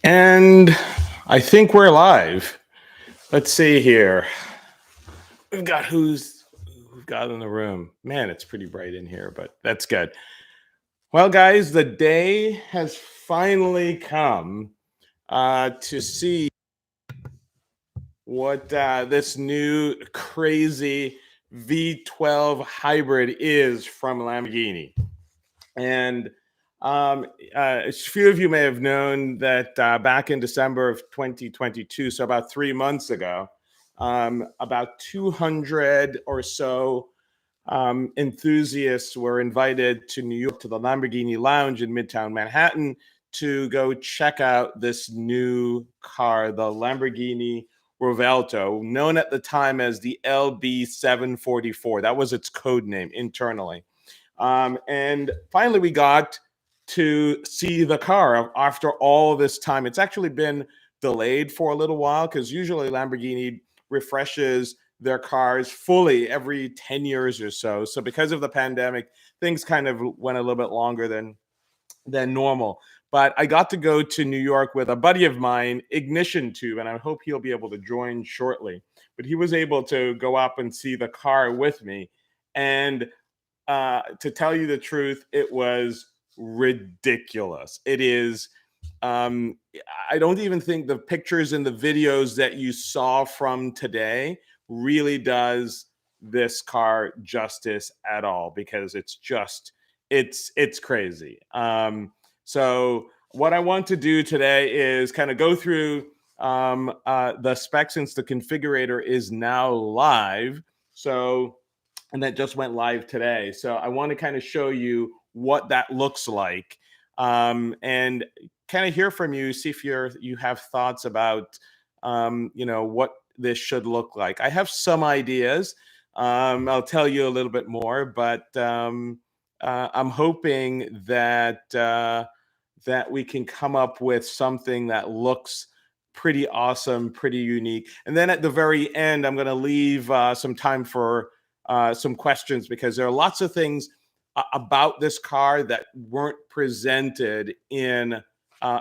And I think we're live. Let's see here. We've got who've got in the room. Man, it's pretty bright in here, but that's good. Well, guys, the day has finally come to see what this new crazy V12 hybrid is from Lamborghini. And a few of you may have known that back in December of 2022, so about 3 months ago, about 200 or so enthusiasts were invited to New York to the Lamborghini Lounge in Midtown Manhattan to go check out this new car, the Lamborghini Revuelto, known at the time as the LB744. That was its code name internally. And finally, we got to see the car after all this time. It's actually been delayed for a little while because usually Lamborghini refreshes their cars fully every 10 years or so. So because of the pandemic, things kind of went a little bit longer than normal. But I got to go to New York with a buddy of mine, Ignition Tube, and I hope he'll be able to join shortly. But he was able to go up and see the car with me. And to tell you the truth, it was ridiculous. It is. Um, I don't even think the pictures and the videos that you saw from today really does this car justice at all because it's crazy. So what I want to do today is kind of go through the specs since the configurator is now live. So and that just went live today. So I want to kind of show you what that looks like, and kind of hear from you, see if you have thoughts about, what this should look like. I have some ideas. I'll tell you a little bit more, but I'm hoping that we can come up with something that looks pretty awesome, pretty unique. And then at the very end, I'm going to leave some time for some questions because there are lots of things about this car that weren't presented in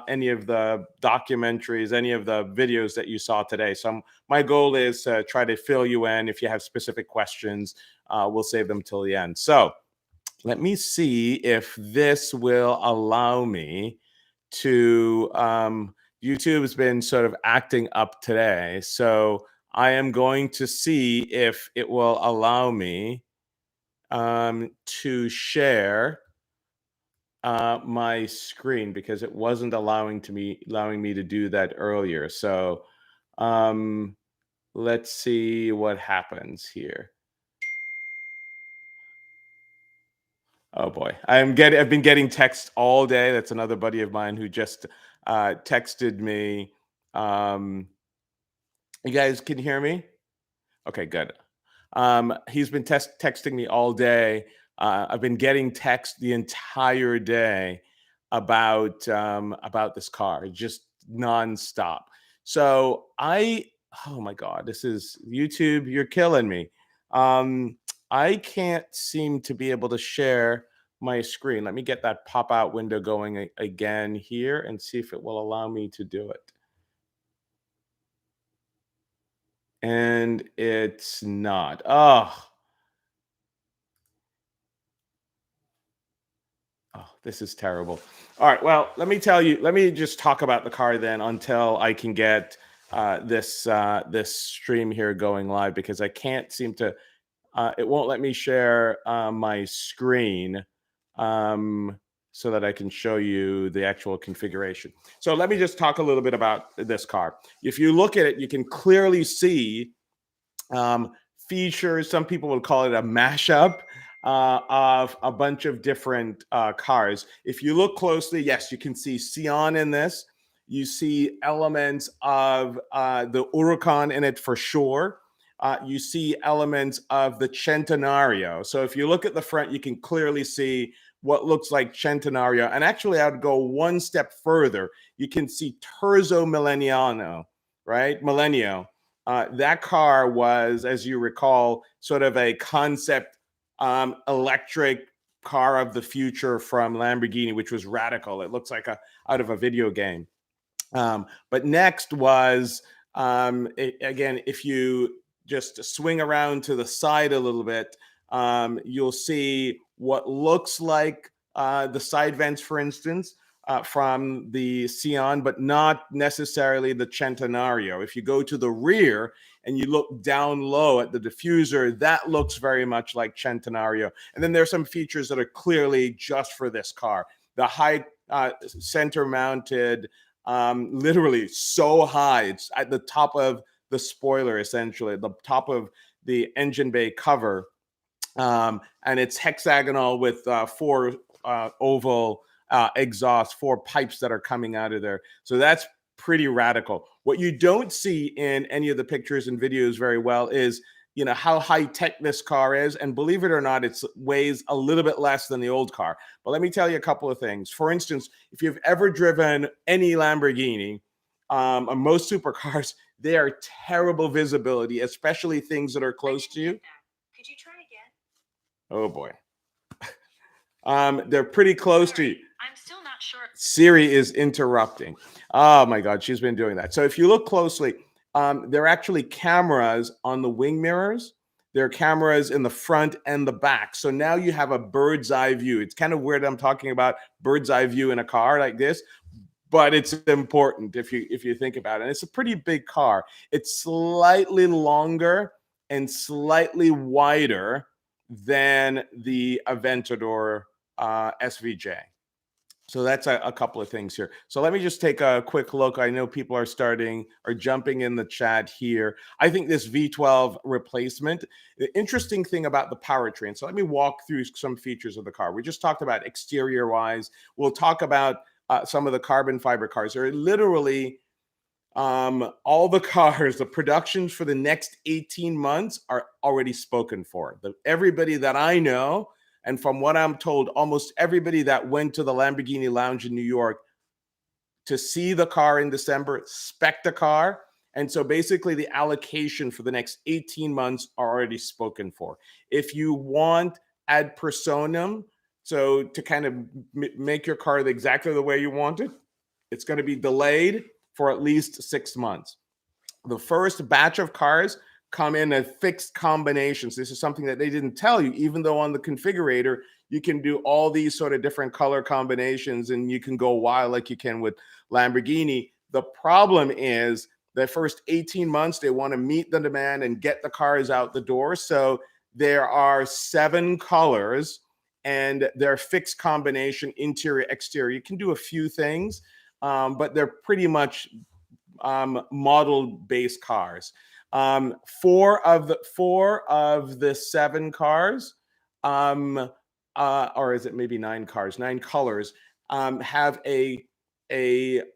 any of the documentaries, any of the videos that you saw today. So my goal is to try to fill you in. If you have specific questions, we'll save them till the end. So let me see if this will allow me to. YouTube has been sort of acting up today. So I am going to see if it will allow me to share my screen because it wasn't allowing me to do that earlier. So um, let's see what happens here. Oh boy, I've been getting texts all day. That's another buddy of mine who just texted me. Um, you guys can hear me? Okay, good. He's been texting me all day. I've been getting text the entire day about this car, just nonstop. So oh my God, this is YouTube. You're killing me. I can't seem to be able to share my screen. Let me get that pop out window going again here and see if it will allow me to do it. And it's not. Oh, this is terrible. All right. Well, let me tell you. Let me just talk about the car then until I can get this stream here going live because I can't seem to. It won't let me share my screen so that I can show you the actual configuration. So let me just talk a little bit about this car. If you look at it, you can clearly see um, features. Some people would call it a mashup of a bunch of different cars. If you look closely, yes, you can see Sion in this. You see elements of the Huracan in it for sure. You see elements of the Centenario. So if you look at the front, you can clearly see what looks like Centenario. And actually, I would go one step further. You can see Terzo Milleniano, right? Millennio. That car was, as you recall, sort of a concept electric car of the future from Lamborghini, which was radical. It looks like out of a video game. But next was, again, if you just swing around to the side a little bit, you'll see what looks like the side vents, for instance, from the Sion, but not necessarily the Centenario. If you go to the rear and you look down low at the diffuser, that looks very much like Centenario. And then there's some features that are clearly just for this car. The high center mounted, literally so high, it's at the top of the spoiler, essentially the top of the engine bay cover, and it's hexagonal with four oval exhaust, four pipes that are coming out of there. So that's pretty radical. What you don't see in any of the pictures and videos very well is, you know, how high tech this car is. And believe it or not, it weighs a little bit less than the old car. But let me tell you a couple of things. For instance, if you've ever driven any Lamborghini, or most supercars, they are terrible visibility, especially things that are close to you. Could you try again? Oh boy. They're pretty close to you. I'm still not sure. Siri is interrupting. Oh my God, she's been doing that. So if you look closely, there are actually cameras on the wing mirrors. There are cameras in the front and the back. So now you have a bird's eye view. It's kind of weird I'm talking about bird's eye view in a car like this, but it's important if you think about it. And it's a pretty big car. It's slightly longer and slightly wider than the Aventador SVJ. So that's a couple of things here. So let me just take a quick look. I know people are jumping in the chat here. I think this V12 replacement, the interesting thing about the powertrain. So let me walk through some features of the car. We just talked about exterior wise. We'll talk about some of the carbon fiber cars. They're literally all the cars, the productions for the next 18 months are already spoken for. Everybody that I know, and from what I'm told, almost everybody that went to the Lamborghini Lounge in New York to see the car in December, spec the car. And so basically the allocation for the next 18 months are already spoken for. If you want ad personam, so to kind of make your car exactly the way you want it, it's going to be delayed for at least 6 months. The first batch of cars come in a fixed combinations. This is something that they didn't tell you, even though on the configurator, you can do all these sort of different color combinations and you can go wild like you can with Lamborghini. The problem is the first 18 months, they want to meet the demand and get the cars out the door. So there are 7 colors and they're fixed combination, interior, exterior. You can do a few things, but they're pretty much model-based cars. 4 of the 7 cars, or is it maybe 9 cars, 9 colors, have a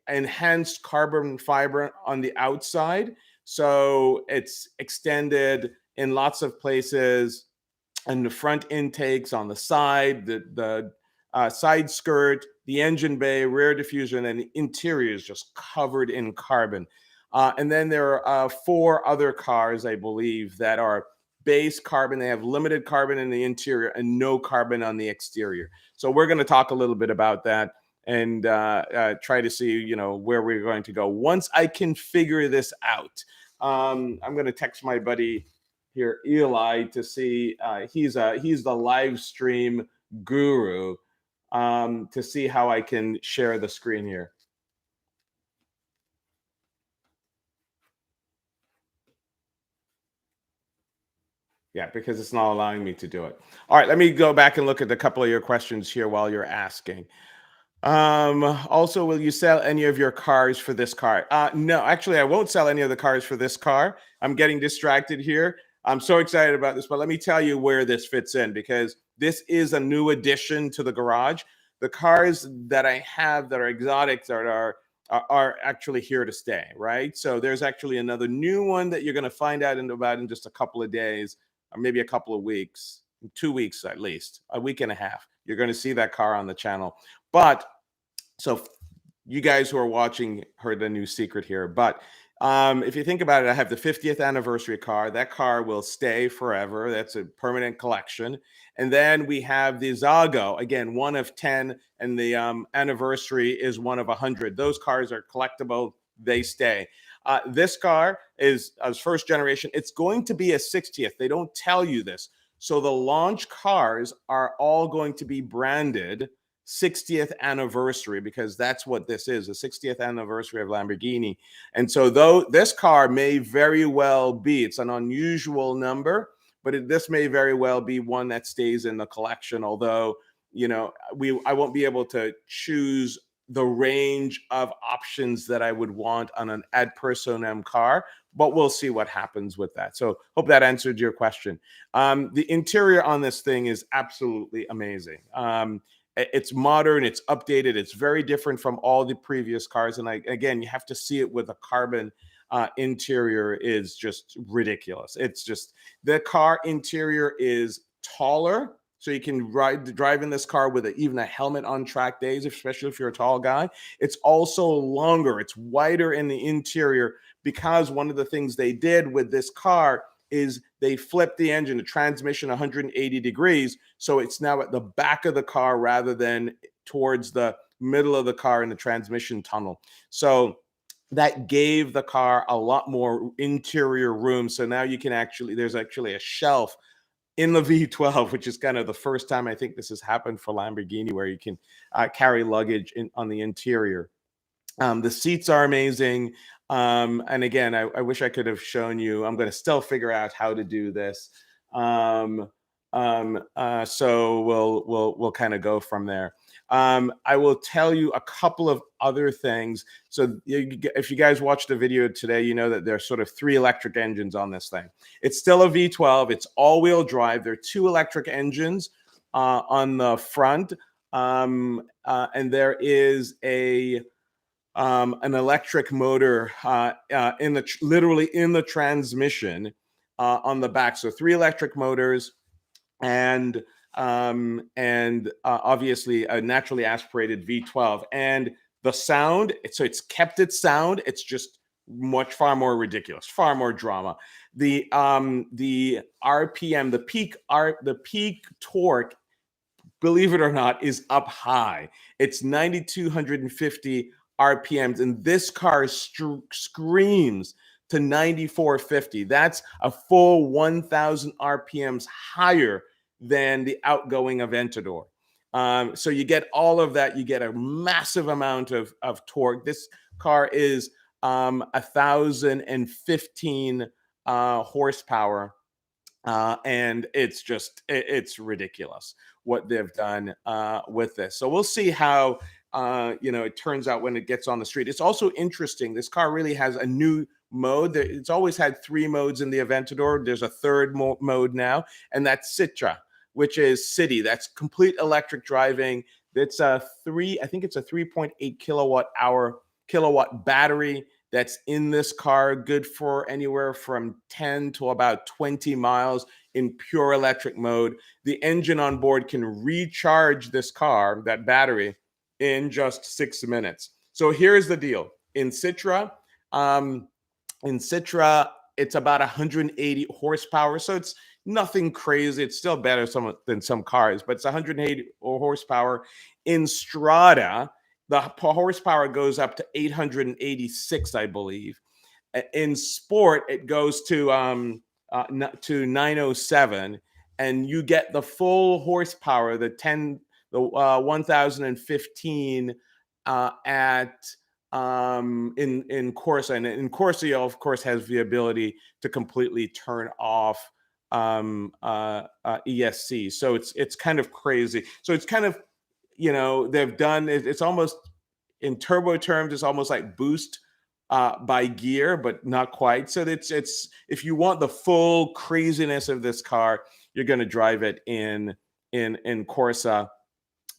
enhanced carbon fiber on the outside. So it's extended in lots of places, and the front intakes on the side, the side skirt, the engine bay, rear diffuser, and then the interior is just covered in carbon. And then there are 4 other cars, I believe, that are base carbon. They have limited carbon in the interior and no carbon on the exterior. So we're going to talk a little bit about that and try to see, you know, where we're going to go. Once I can figure this out, I'm going to text my buddy here, Eli, to see. He's the live stream guru, to see how I can share the screen here. Yeah, because it's not allowing me to do it. All right, let me go back and look at a couple of your questions here while you're asking. Also, will you sell any of your cars for this car? No, actually, I won't sell any of the cars for this car. I'm getting distracted here. I'm so excited about this, but let me tell you where this fits in, because this is a new addition to the garage. The cars that I have that are exotics are actually here to stay, right? So there's actually another new one that you're going to find out in just a couple of days, or maybe a couple of weeks, 2 weeks at least, a week and a half. You're going to see that car on the channel. But so you guys who are watching heard a new secret here. But if you think about it, I have the 50th anniversary car. That car will stay forever. That's a permanent collection. And then we have the Zago, again, 1 of 10, and the anniversary is 1 of 100. Those cars are collectible, they stay. This car is first generation. It's going to be a 60th. They don't tell you this. So the launch cars are all going to be branded 60th anniversary, because that's what this is, the 60th anniversary of Lamborghini. And so though this car may very well be, it's an unusual number, but this may very well be one that stays in the collection. Although, I won't be able to choose the range of options that I would want on an ad personam car, but we'll see what happens with that. So hope that answered your question. The interior on this thing is absolutely amazing. It's modern, it's updated, it's very different from all the previous cars. And again, you have to see it with a carbon interior is just ridiculous. It's just, the car interior is taller, so you can drive in this car with even a helmet on track days, especially if you're a tall guy. It's also longer, it's wider in the interior, because one of the things they did with this car is they flipped the engine, the transmission 180 degrees. So it's now at the back of the car rather than towards the middle of the car in the transmission tunnel. So that gave the car a lot more interior room. So now you can there's actually a shelf in the V12, which is kind of the first time I think this has happened for Lamborghini, where you can carry luggage on the interior. The seats are amazing. And again, I wish I could have shown you. I'm going to still figure out how to do this. So we'll kind of go from there. I will tell you a couple of other things. So if you guys watched the video today, you know that there's sort of 3 electric engines on this thing. It's still a V12. It's all-wheel drive. There are 2 electric engines on the front, and there is an electric motor literally in the transmission on the back. So 3 electric motors, and obviously a naturally aspirated V12. And the sound, so it's kept its sound. It's just far more ridiculous, far more drama. The RPM, the peak torque, believe it or not, is up high. It's 9,250 RPMs, and this car screams to 9,450. That's a full 1,000 RPMs higher than the outgoing Aventador. So you get all of that. You get a massive amount of torque. This car is 1,015 horsepower. And it's ridiculous what they've done with this. So we'll see how it turns out when it gets on the street. It's also interesting. This car really has a new mode. It's always had 3 modes in the Aventador. There's a third mode now, and that's Citra, which is City. That's complete electric driving. It's I think it's a 3.8 kilowatt battery that's in this car, good for anywhere from 10 to about 20 miles in pure electric mode. The engine on board can recharge this car, that battery, in just 6 minutes. So here's the deal. In Citra, it's about 180 horsepower. So it's nothing crazy. It's still better than some cars, but it's 180 horsepower. In Strada, the horsepower goes up to 886, I believe. In Sport, it goes to 907, and you get the full horsepower, the 1,015 in Corsa. And in Corsa, you of course has the ability to completely turn off ESC. So it's kind of crazy. So it's kind of, they've done it's almost, in turbo terms, it's almost like boost by gear, but not quite. So it's if you want the full craziness of this car, you're going to drive it in Corsa.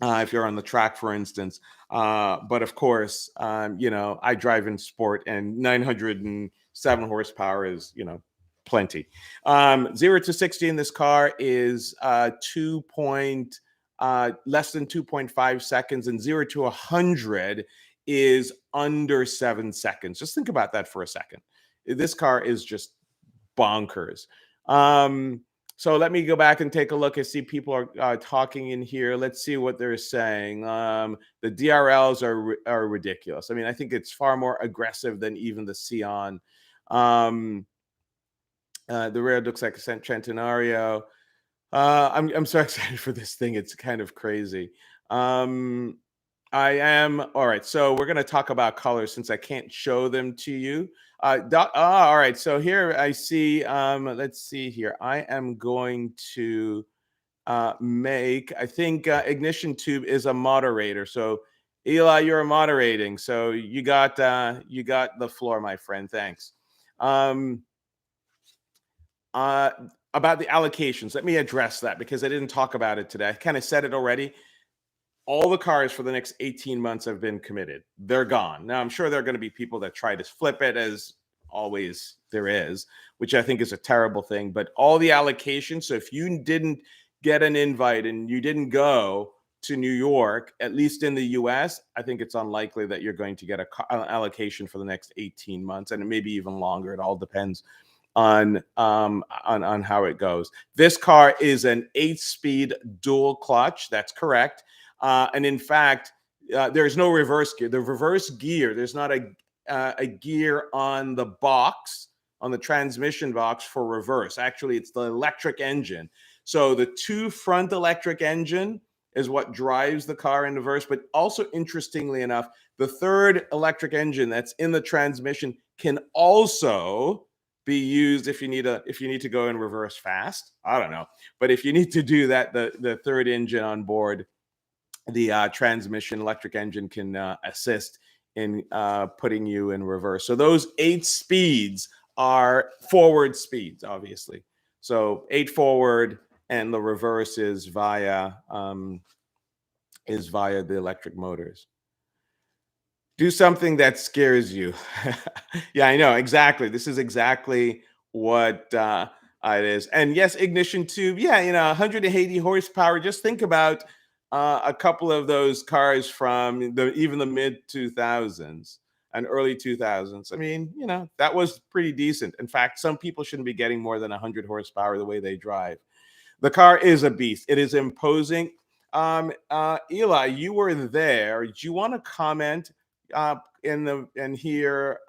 If you're on the track, for instance. But of course, I drive in Sport, and 907 horsepower is, plenty. 0 to 60 in this car is less than 2.5 seconds, and 0 to 100 is under 7 seconds. Just think about that for a second. This car is just bonkers. So let me go back and take a look and see people are talking in here. Let's see what they're saying. The DRLs are ridiculous. I mean, I think it's far more aggressive than even the Sion. Um, the rear looks like a Centenario. I'm so excited for this thing. It's kind of crazy. Um, I am all right. So we're gonna talk about colors since I can't show them to you. All right. So here I see. Let's see here. I am going to make. I think ignition tube is a moderator. So Eli, you're moderating. So you got the floor, my friend. Thanks. Um, uh, about the allocations, let me address that because I didn't talk about it today. I kind of said it already. All the cars for the next 18 months have been committed. They're gone. Now, I'm sure there are going to be people that try to flip it, as always there is, which I think is a terrible thing. But all the allocations, so if you didn't get an invite and you didn't go to New York, at least in the US, I think it's unlikely that you're going to get an allocation for the next 18 months, and maybe even longer. It all depends on how it goes. This car is an 8-speed dual clutch. That's correct. And in fact, there's no reverse gear. The reverse gear, there's not a gear on the box, on the transmission box for reverse. Actually, it's the electric engine. So the two front electric engine is what drives the car in reverse. But also, interestingly enough, the third electric engine that's in the transmission can also be used if you need to go in reverse fast. I don't know, but if you need to do that, the third engine on board, the transmission electric engine can assist in putting you in reverse. So those 8 speeds are forward speeds, obviously. So 8 forward, and the reverse is via the electric motors. Do something that scares you. Yeah, I know exactly. This is exactly what it is. And yes, ignition tube. Yeah, 180 horsepower. Just think about a couple of those cars from even the mid 2000s and early 2000s. I mean, that was pretty decent. In fact, some people shouldn't be getting more than 100 horsepower the way they drive. The car is a beast. It is imposing. Eli, you were there. Do you want to comment and hear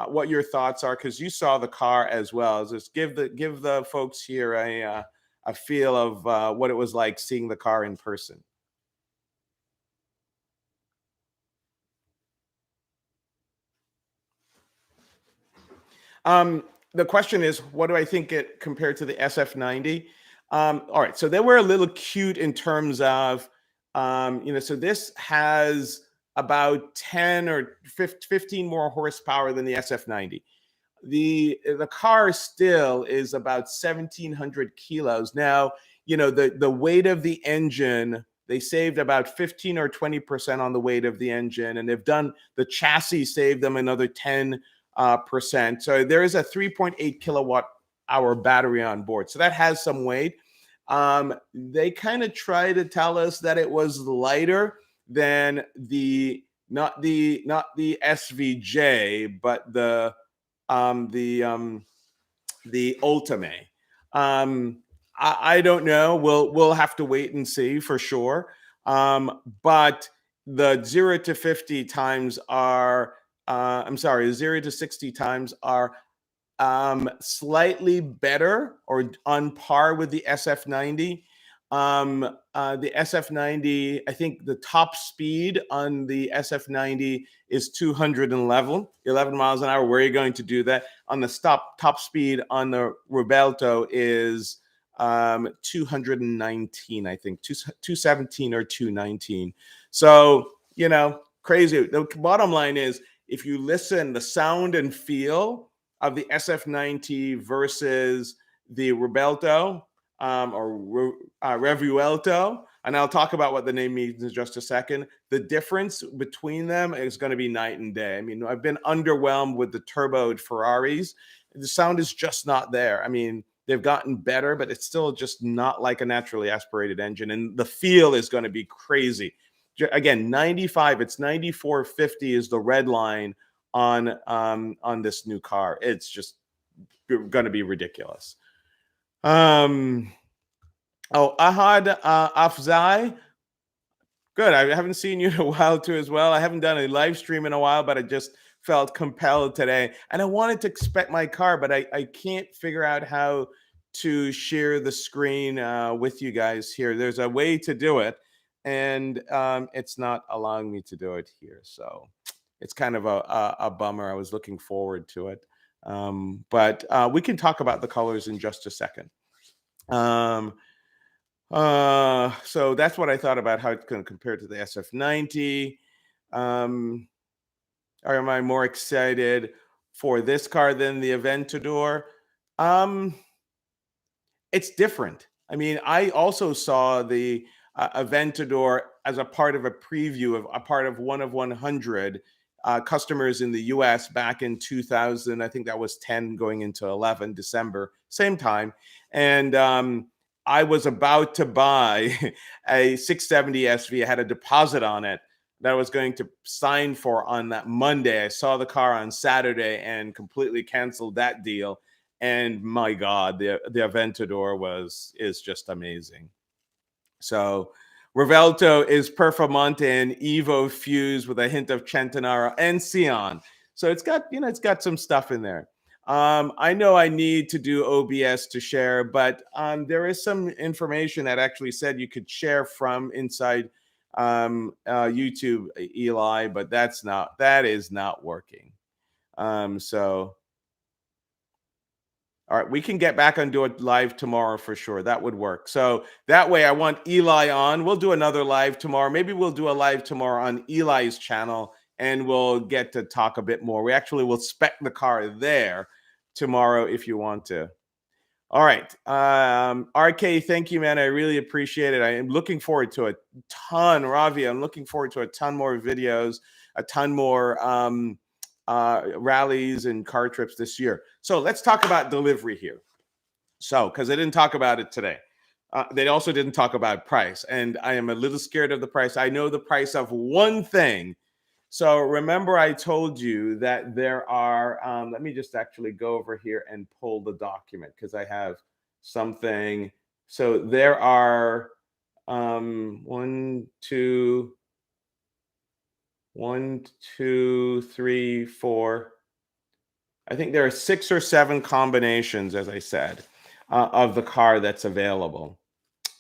what your thoughts are, because you saw the car as well? Just give the folks here a feel of what it was like seeing the car in person. The question is, what do I think it compared to the SF90? All right, so they were a little cute in terms of, so this has about 10 or 15 more horsepower than the SF90. The car still is about 1,700 kilos. Now, the weight of the engine, they saved about 15 or 20% on the weight of the engine, and the chassis saved them another 10%. So there is a 3.8 kilowatt hour battery on board. So that has some weight. They kind of try to tell us that it was lighter than not the SVJ, but the Ultimate. I don't know. We'll have to wait and see for sure. But the 0 to 50 times are I'm sorry, 0 to 60 times are slightly better or on par with the SF90. The SF90, I think the top speed on the SF90 is 211 miles an hour. Where are you going to do that? On the top speed on the Revuelto is 219, I think, 217 or 219. So, crazy. The bottom line is, if you listen, the sound and feel of the SF90 versus the Revuelto or Revuelto, and I'll talk about what the name means in just a second. The difference between them is going to be night and day. I mean, I've been underwhelmed with the turboed Ferraris. The sound is just not there. I mean, they've gotten better, but it's still just not like a naturally aspirated engine. And the feel is going to be crazy. Again, 95, it's 9450 is the red line on this new car. It's just going to be ridiculous. Um, oh, Ahad Afzai. Good. I haven't seen you in a while too, as well. I haven't done a live stream in a while, but I just felt compelled today. And I wanted to expect my car, but I can't figure out how to share the screen with you guys here. There's a way to do it, and it's not allowing me to do it here. So it's kind of a bummer. I was looking forward to it. But we can talk about the colors in just a second. Um, so that's what I thought about how it's going to compare to the SF90. Um, or am I more excited for this car than the Aventador? Um, it's different. I mean, I also saw the Aventador as a part of a preview of a part of one of 100 customers in the US back in 2000. I think that was 10 going into 11 December, same time. And I was about to buy a 670 SV. I had a deposit on it that I was going to sign for on that Monday. I saw the car on Saturday and completely canceled that deal. And my God, the Aventador is just amazing. So Revuelto is Performante and Evo fused with a hint of Centenaro and Sion. So it's got some stuff in there. I know I need to do OBS to share, but there is some information that actually said you could share from inside YouTube, Eli, but that is not working. So all right, we can get back and do it live tomorrow for sure. That would work. So that way, I want Eli on. We'll do another live tomorrow. Maybe we'll do a live tomorrow on Eli's channel, and we'll get to talk a bit more. We actually will spec the car there tomorrow if you want to. All right, RK, thank you, man. I really appreciate it. I am looking forward to a ton, Ravi. I'm looking forward to a ton more videos, a ton more rallies and car trips this year. So let's talk about delivery here. So, because I didn't talk about it today. They also didn't talk about price. And I am a little scared of the price. I know the price of one thing. So remember I told you that there are, let me just actually go over here and pull the document because I have something. So there are one, two, 3, 4. I think there are 6 or 7 combinations, as I said, of the car that's available.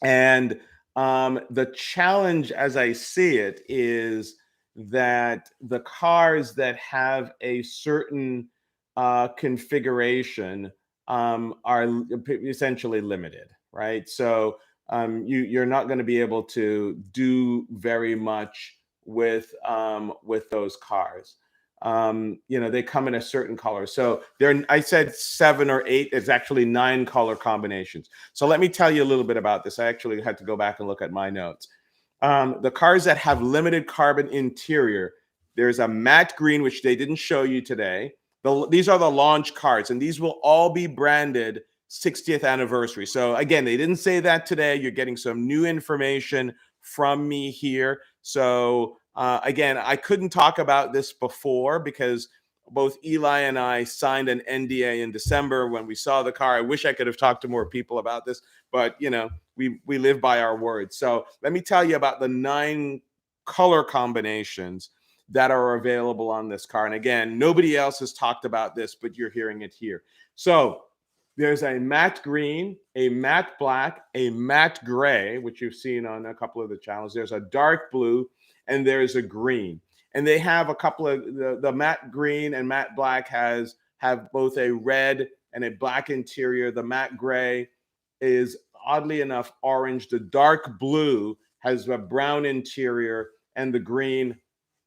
And the challenge, as I see it, is that the cars that have a certain configuration are essentially limited, right? So you're not going to be able to do very much with those cars. They come in a certain color. So I said 7 or 8. It's actually 9 color combinations. So let me tell you a little bit about this. I actually had to go back and look at my notes. The cars that have limited carbon interior, there's a matte green, which they didn't show you today. These are the launch cars, and these will all be branded 60th anniversary. So again, they didn't say that today. You're getting some new information from me here. So again, I couldn't talk about this before because both Eli and I signed an NDA in December when we saw the car. I wish I could have talked to more people about this, but we live by our words. So let me tell you about the 9 color combinations that are available on this car. And again, nobody else has talked about this, but you're hearing it here. So there's a matte green, a matte black, a matte gray, which you've seen on a couple of the channels. There's a dark blue, and there's a green. And they have a couple of the matte green and matte black have both a red and a black interior. The matte gray is oddly enough orange. The dark blue has a brown interior, and the green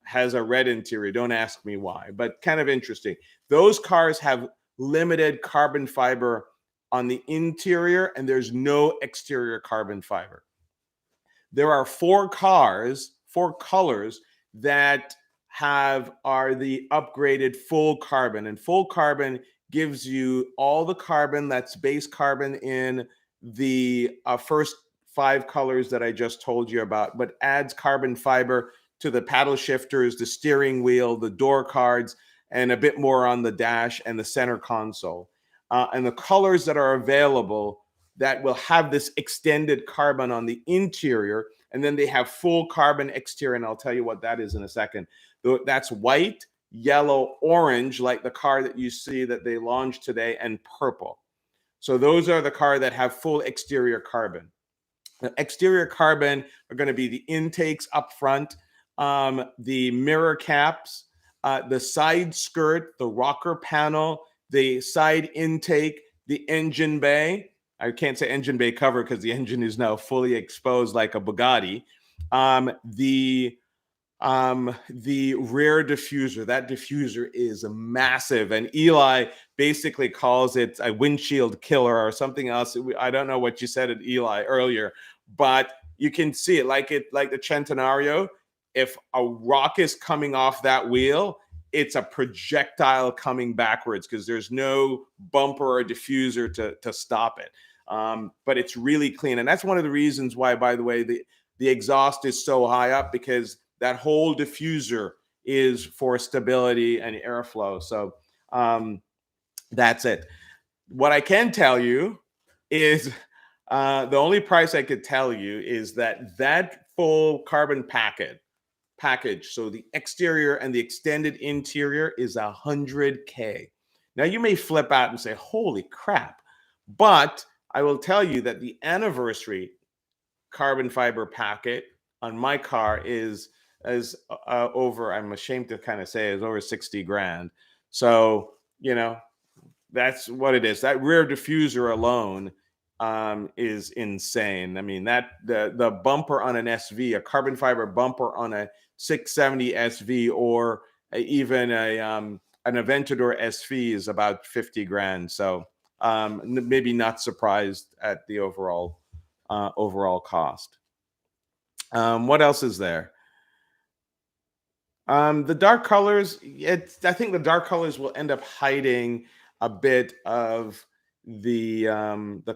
has a red interior. Don't ask me why, but kind of interesting. Those cars have limited carbon fiber on the interior, and there's no exterior carbon fiber. There are 4 colors that are the upgraded full carbon, and full carbon gives you all the carbon that's base carbon in the first 5 colors that I just told you about, but adds carbon fiber to the paddle shifters, the steering wheel, the door cards, and a bit more on the dash and the center console. And the colors that are available that will have this extended carbon on the interior, and then they have full carbon exterior, and I'll tell you what that is in a second. That's white, yellow, orange, like the car that you see that they launched today, and purple. So those are the car that have full exterior carbon. The exterior carbon are going to be the intakes up front, the mirror caps, the side skirt, the rocker panel, the side intake, the engine bay. I can't say engine bay cover because the engine is now fully exposed like a Bugatti. The rear diffuser, that diffuser is massive, and Eli basically calls it a windshield killer or something else. I don't know what you said at Eli earlier, but you can see it like the Centenario. If a rock is coming off that wheel, it's a projectile coming backwards because there's no bumper or diffuser to stop it. But it's really clean, and that's one of the reasons why, by the way, the exhaust is so high up, because that whole diffuser is for stability and airflow. So that's it. What I can tell you is the only price I could tell you is that full carbon package. So the exterior and the extended interior is $100K. Now you may flip out and say, "Holy crap!" But I will tell you that the anniversary carbon fiber packet on my car is over, I'm ashamed to kind of say, is over 60 grand. So, that's what it is. That rear diffuser alone is insane. I mean, that the bumper on an SV, a carbon fiber bumper on a 670 SV, or even an Aventador SV is about 50 grand. So maybe not surprised at the overall cost. What else is there? The dark colors, I think the dark colors will end up hiding a bit of the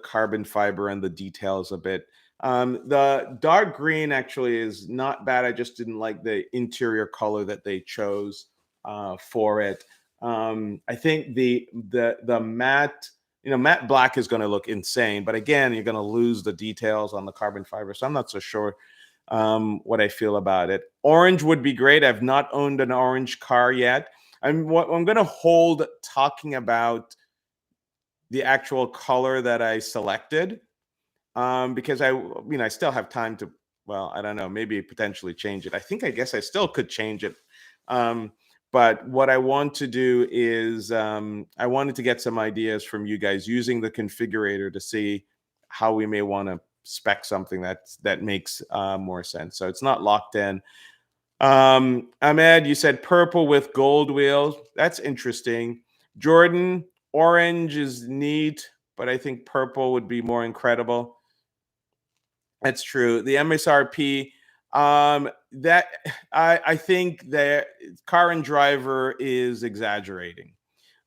carbon fiber and the details a bit. The dark green actually is not bad. I just didn't like the interior color that they chose for it. I think the matte, matte black is going to look insane, but again, you're going to lose the details on the carbon fiber. So I'm not so sure what I feel about it. Orange would be great. I've not owned an orange car yet. I'm going to hold talking about the actual color that I selected because I still have time to, well, I don't know, maybe potentially change it. I guess I still could change it. But what I want to do is I wanted to get some ideas from you guys using the configurator to see how we may want to spec something that makes more sense. So it's not locked in. Ahmed, you said purple with gold wheels. That's interesting. Jordan, orange is neat, but I think purple would be more incredible. That's true. The MSRP, that I think that Car and Driver is exaggerating.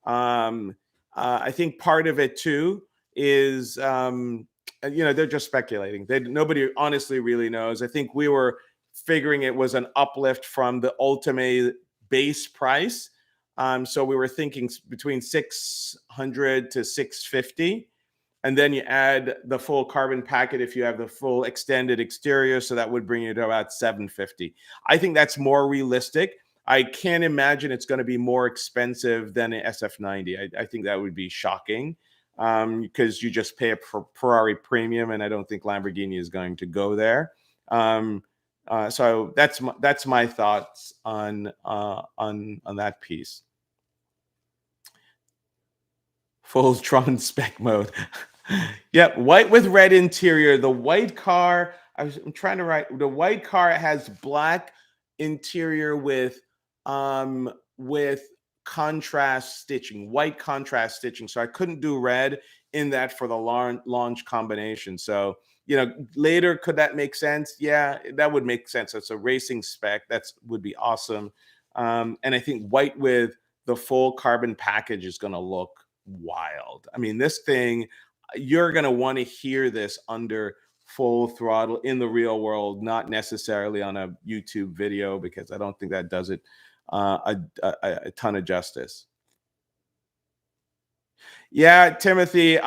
I think part of it too is they're just speculating. Nobody honestly really knows. I think we were figuring it was an uplift from the ultimate base price. So we were thinking between 600 to 650. And then you add the full carbon packet if you have the full extended exterior. So that would bring you to about 750. I think that's more realistic. I can't imagine it's going to be more expensive than an SF90. I think that would be shocking because you just pay a Ferrari premium, and I don't think Lamborghini is going to go there. So that's my thoughts on that piece. Full Tron spec mode. Yep, white with red interior. The white car, I'm trying to write. The white car has black interior with contrast stitching, white contrast stitching. So I couldn't do red in that for the launch combination. So later, could that make sense? Yeah, that would make sense. It's a racing spec. Would be awesome. And I think white with the full carbon package is going to look wild. I mean, this thing, you're going to want to hear this under full throttle in the real world, not necessarily on a YouTube video, because I don't think that does it a ton of justice. Yeah, Timothy.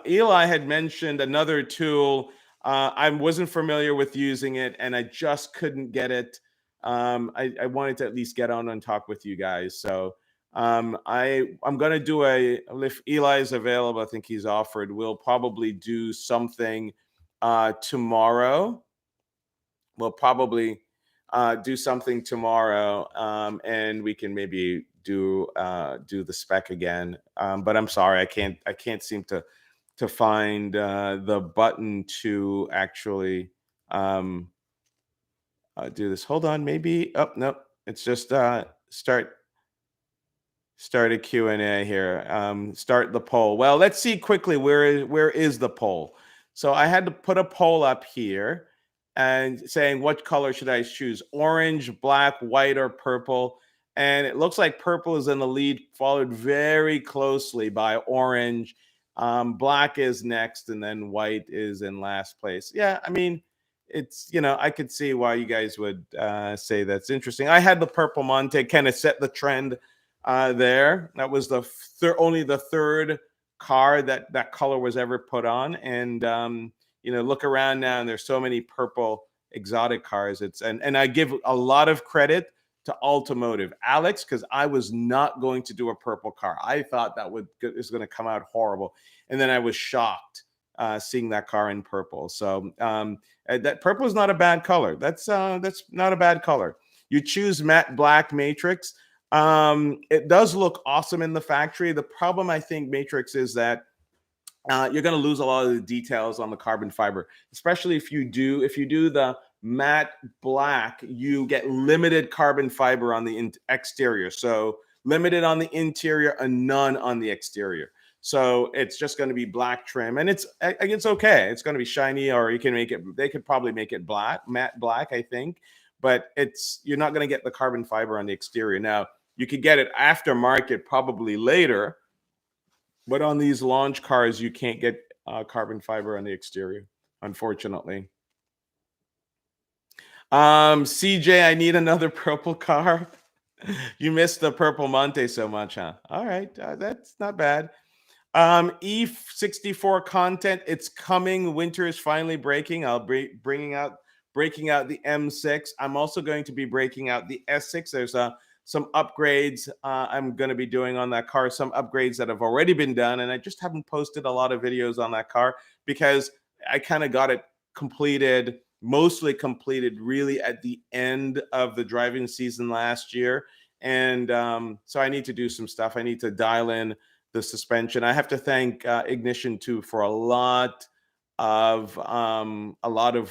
Eli had mentioned another tool. I wasn't familiar with using it, and I just couldn't get it. I wanted to at least get on and talk with you guys. So I'm gonna do a if Eli is available. I think he's offered. We'll probably do something tomorrow. We'll probably do something tomorrow, and we can maybe do the spec again. But I'm sorry, I can't seem to find the button to actually um, do this. Hold on, maybe. Oh no, it's just start a Q&A here. Start the poll. Well, let's see quickly where is the poll. So I had to put a poll up here and saying what color should I choose? Orange, black, white, or purple? And it looks like purple is in the lead, followed very closely by orange. Black is next, and then white is in last place. Yeah, I mean, it's I could see why you guys would say that's interesting. I had the purple Monte kind of set the trend there. That was only the third car that color was ever put on. And look around now, and there's so many purple exotic cars. And I give a lot of credit to Automotive, Alex, because I was not going to do a purple car. I thought that is going to come out horrible, and then I was shocked seeing that car in purple. So that purple is not a bad color. That's not a bad color. You choose matte black matrix. It does look awesome in the factory. The problem, I think, Matrix, is that you're going to lose a lot of the details on the carbon fiber, especially if you do the matte black. You get limited carbon fiber on the exterior, so limited on the interior and none on the exterior. So it's just going to be black trim, and it's okay. It's going to be shiny, or you can make it. They could probably make it black, matte black, I think, but you're not going to get the carbon fiber on the exterior. Now you could get it aftermarket probably later, but on these launch cars, you can't get carbon fiber on the exterior, unfortunately. CJ, I need another purple car. You missed the purple Monte so much, huh? All right, that's not bad. E64 content, it's coming. Winter is finally breaking. I'll be breaking out the M6. I'm also going to be breaking out the S6. There's some upgrades I'm going to be doing on that car, some upgrades that have already been done, and I just haven't posted a lot of videos on that car because I kind of got it completed, mostly completed, really at the end of the driving season last year. And so I need to do some stuff. I need to dial in the suspension. I have to thank Ignition too for a lot of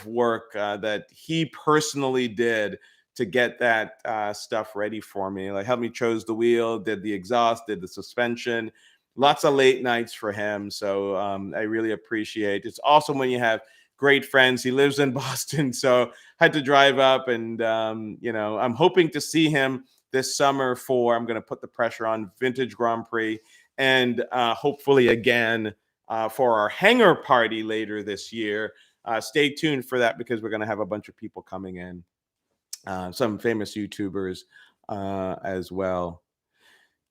work that he personally did to get that stuff ready for me. Like helped me chose the wheel, did the exhaust, did the suspension. Lots of late nights for him. So I really appreciate it. It's awesome when you have great friends. He lives in Boston, so I had to drive up, and I'm hoping to see him this summer I'm going to put the pressure on Vintage Grand Prix, and hopefully again for our hangar party later this year. Stay tuned for that because we're going to have a bunch of people coming in, some famous YouTubers as well.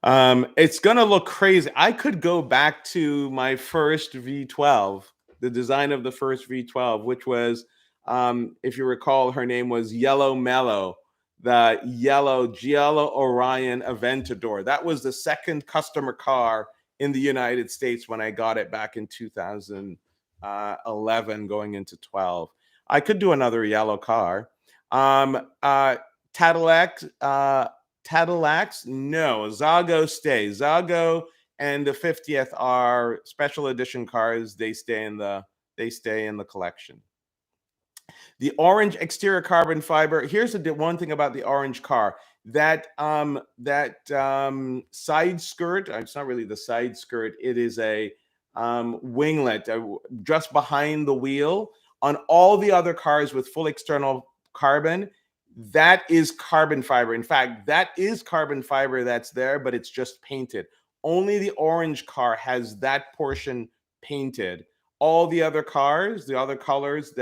It's going to look crazy. I could go back to my first V12, the design of the first V12, which was, if you recall, her name was Yellow Mellow, the yellow Giallo Orion Aventador. That was the second customer car in the United States when I got it back in 2011 going into 12. I could do another yellow car. Cadillac, no. Zago stays. Zago and the 50th are special edition cars. They stay in the collection. The orange exterior carbon fiber. Here's the one thing about the orange car. That side skirt, it's not really the side skirt, it is a winglet just behind the wheel. On all the other cars with full external carbon, that is carbon fiber. In fact, that is carbon fiber that's there, but it's just painted. Only the orange car has that portion painted. All the other cars, the other colors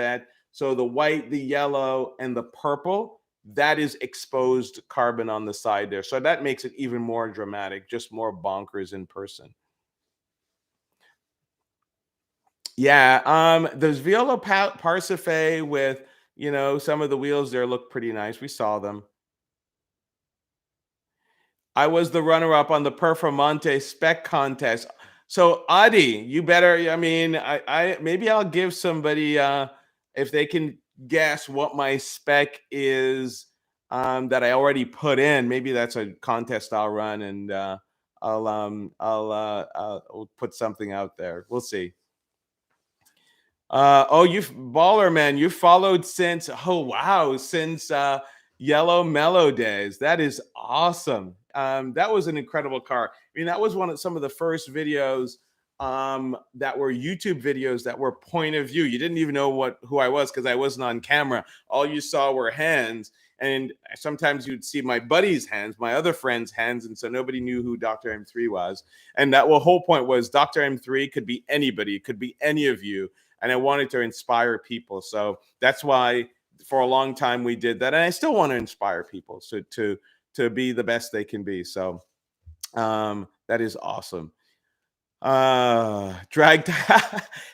so the white, the yellow, and the purple, that is exposed carbon on the side there. So that makes it even more dramatic, just more bonkers in person. Yeah, those Viola Parsife with, some of the wheels there look pretty nice. We saw them. I was the runner-up on the Performante Spec contest. So, Adi, you better. I mean, I maybe I'll give somebody if they can guess what my spec is that I already put in. Maybe that's a contest I'll run, and I'll put something out there. We'll see. Oh, you baller man, you followed since since Yellow Mellow days. That is awesome. That was an incredible car. I mean, that was one of some of the first videos that were YouTube videos that were point of view. You didn't even know who I was because I wasn't on camera. All you saw were hands, and sometimes you'd see my buddy's hands, my other friends' hands, and so nobody knew who Dr. M3 was. And that whole point was Dr. M3 could be anybody, it could be any of you, and I wanted to inspire people. So that's why for a long time we did that, and I still want to inspire people to be the best they can be. So that is awesome. Drag.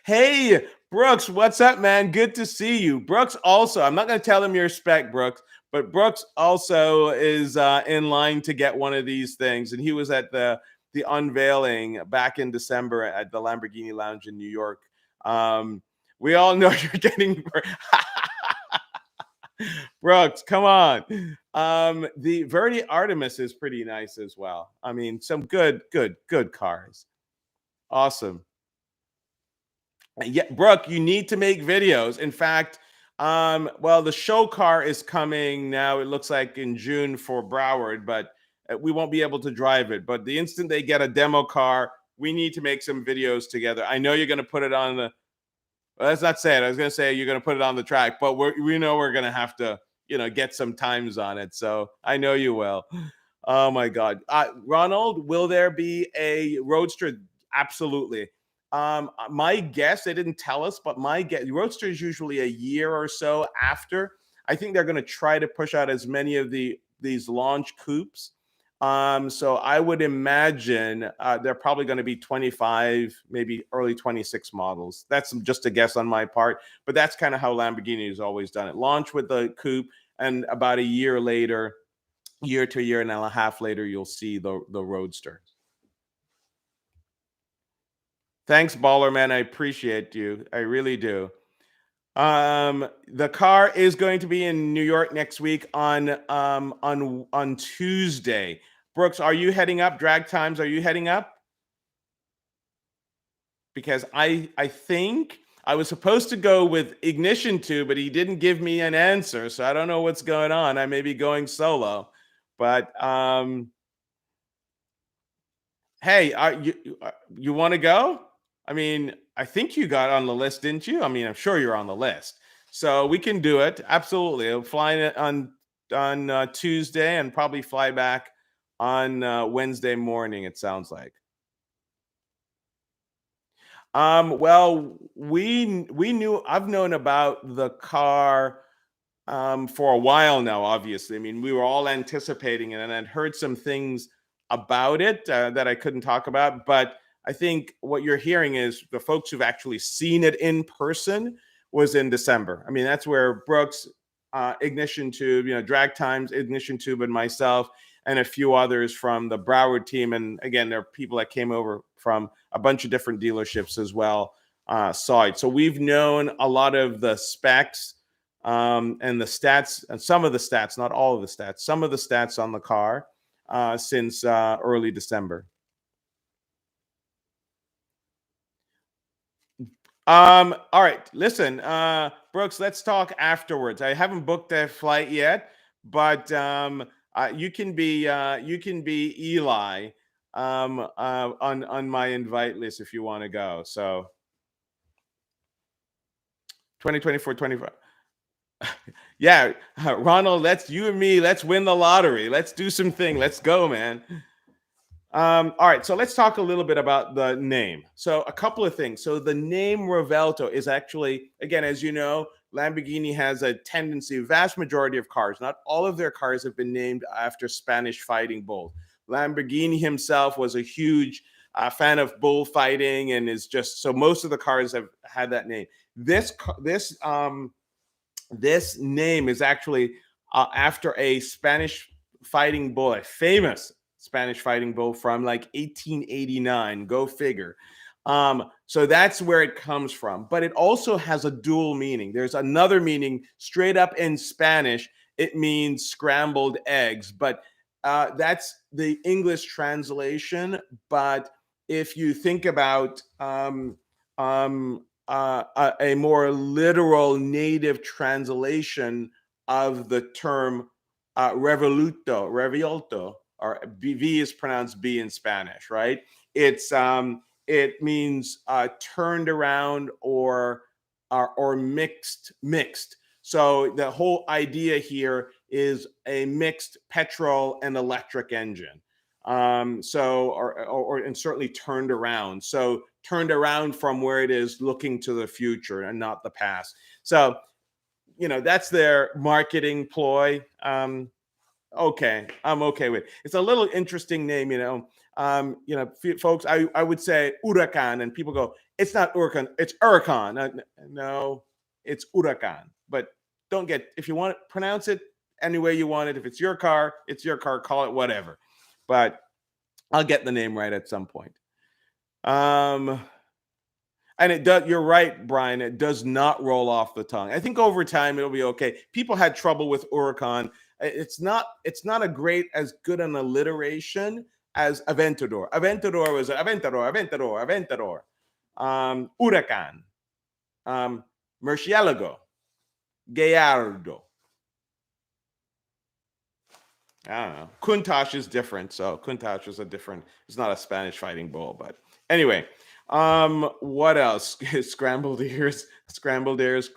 Hey, Brooks, what's up, man? Good to see you. Brooks also, I'm not going to tell him your spec, Brooks, but Brooks also is in line to get one of these things, and he was at the unveiling back in December at the Lamborghini Lounge in New York. We all know you're getting Brooks, come on. The Verdi Artemis is pretty nice as well. I mean, some good cars. Awesome. Yeah, Brooke, you need to make videos. In fact, well, the show car is coming now. It looks like in June for Broward, but we won't be able to drive it. But the instant they get a demo car, we need to make some videos together. I know you're going to put it on the. Well, let's not say it. I was going to say you're going to put it on the track, but we know we're going to have to, get some times on it. So I know you will. Oh my God, Ronald, will there be a Roadster? Absolutely. My guess, they didn't tell us, but my guess, Roadster is usually a year or so after. I think they're going to try to push out as many of these launch coupes. So I would imagine they're probably going to be 25, maybe early 26 models. That's just a guess on my part, but that's kind of how Lamborghini has always done it. Launch with the coupe, and about a year later, year to a year and a half later, you'll see the Roadster. Thanks, baller man. I appreciate you. I really do. The car is going to be in New York next week on Tuesday. Brooks, are you heading up? Drag Times, are you heading up? Because I think I was supposed to go with Ignition 2, but he didn't give me an answer, so I don't know what's going on. I may be going solo, but hey, you want to go? I mean, I think you got on the list, didn't you? I mean, I'm sure you're on the list, so we can do it. Absolutely, I'll fly in on Tuesday and probably fly back on Wednesday morning. It sounds like. Well, we knew I've known about the car for a while now. Obviously, I mean, we were all anticipating it, and I'd heard some things about it that I couldn't talk about. But I think what you're hearing is the folks who've actually seen it in person was in December. I mean, that's where Brooks, Ignition Tube, Drag Times, Ignition Tube, and myself, and a few others from the Broward team. And again, there are people that came over from a bunch of different dealerships as well, saw it. So we've known a lot of the specs and the stats, and some of the stats, not all of the stats, some of the stats on the car since early December. All right, listen, Brooks, let's talk afterwards. I haven't booked a flight yet, but you can be Eli on my invite list if you want to go. So 2024, 25. Yeah, Ronald, let's you and me, let's win the lottery. Let's do something. Let's go, man. All right, so let's talk a little bit about the name. So a couple of things. So the name Revuelto is actually, again, as you know, Lamborghini has a tendency, vast majority of cars, not all of their cars have been named after Spanish fighting bulls. Lamborghini himself was a huge a fan of bullfighting, and is just so most of the cars have had that name. This name is actually after a Spanish fighting bull, a famous Spanish fighting bull from like 1889. Go figure. So that's where it comes from. But it also has a dual meaning. There's another meaning straight up in Spanish. It means scrambled eggs, but that's the English translation. But if you think about a more literal native translation of the term revuelto, or V is pronounced B in Spanish, right? It means turned around or mixed. So the whole idea here is a mixed petrol and electric engine. And certainly turned around. So turned around from where it is, looking to the future and not the past. So, that's their marketing ploy. Okay, I'm okay with it. It's a little interesting name, folks. I would say Huracan, and people go, it's not Huracan, it's Huracan. No, it's Huracan. But if you want to pronounce it any way you want it. If it's your car, it's your car. Call it whatever. But I'll get the name right at some point. And it does. You're right, Brian. It does not roll off the tongue. I think over time it'll be okay. People had trouble with Huracan. It's not as good an alliteration as Aventador. Aventador was Aventador. Huracan, Murcielago, Gallardo. I don't know. Countach is different. So Countach is it's not a Spanish fighting bull, but anyway. What else? Scrambled ears, scrambled eggs.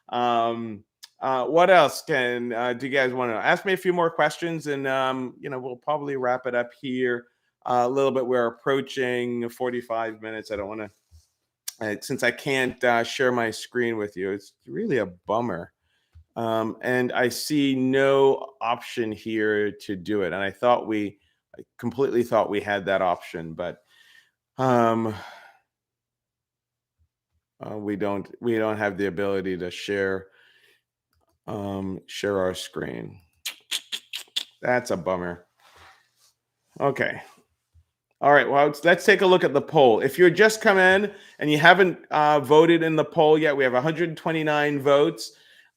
What else do you guys want to know? Ask me a few more questions, and we'll probably wrap it up here a little bit. We're approaching 45 minutes. I don't want to, since I can't share my screen with you. It's really a bummer. And I see no option here to do it. And I completely thought we had that option, but we don't have the ability to share our screen. That's a bummer. Okay. All right. Well, let's take a look at the poll. If you're just come in and you haven't voted in the poll yet, we have 129 votes.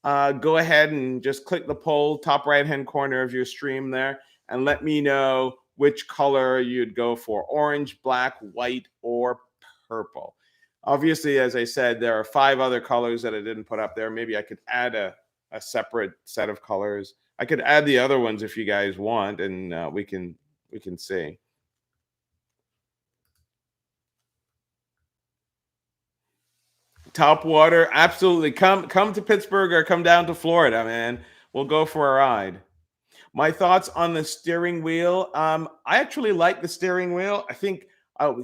Go ahead and just click the poll, top right-hand corner of your stream there, and let me know which color you'd go for: orange, black, white, or purple. Obviously, as I said, there are 5 other colors that I didn't put up there. Maybe I could add a separate set of colors. I could add the other ones if you guys want, and we can see. Top water, absolutely. Come to Pittsburgh or come down to Florida, man. We'll go for a ride. My thoughts on the steering wheel. I actually like the steering wheel. I think,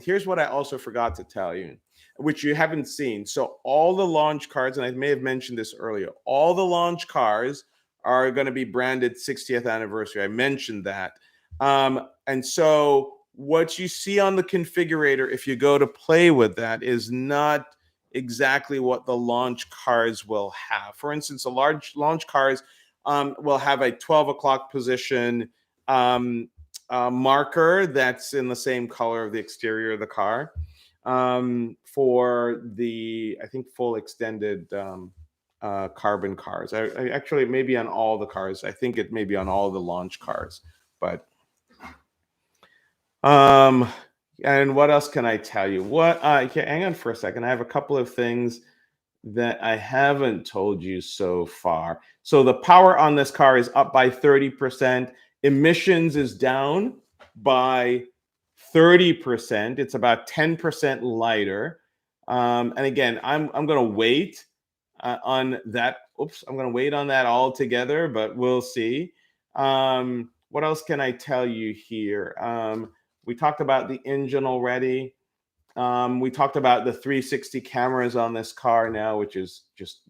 here's what I also forgot to tell you, which you haven't seen. So all the launch cars, and I may have mentioned this earlier, all the launch cars are going to be branded 60th anniversary. I mentioned that. And so what you see on the configurator, if you go to play with that, is not exactly what the launch cars will have. For instance, the large launch cars will have a 12 o'clock position marker that's in the same color of the exterior of the car. For the, I think, full extended carbon cars. I actually, maybe on all the cars. I think it may be on all the launch cars. But and what else can I tell you? Hang on for a second. I have a couple of things that I haven't told you so far. So the power on this car is up by 30%. Emissions is down by 30%. It's about 10% lighter. And again, I'm going to wait on that. Oops, I'm going to wait on that altogether, but we'll see. What else can I tell you here? We talked about the engine already. We talked about the 360 cameras on this car now, which is just,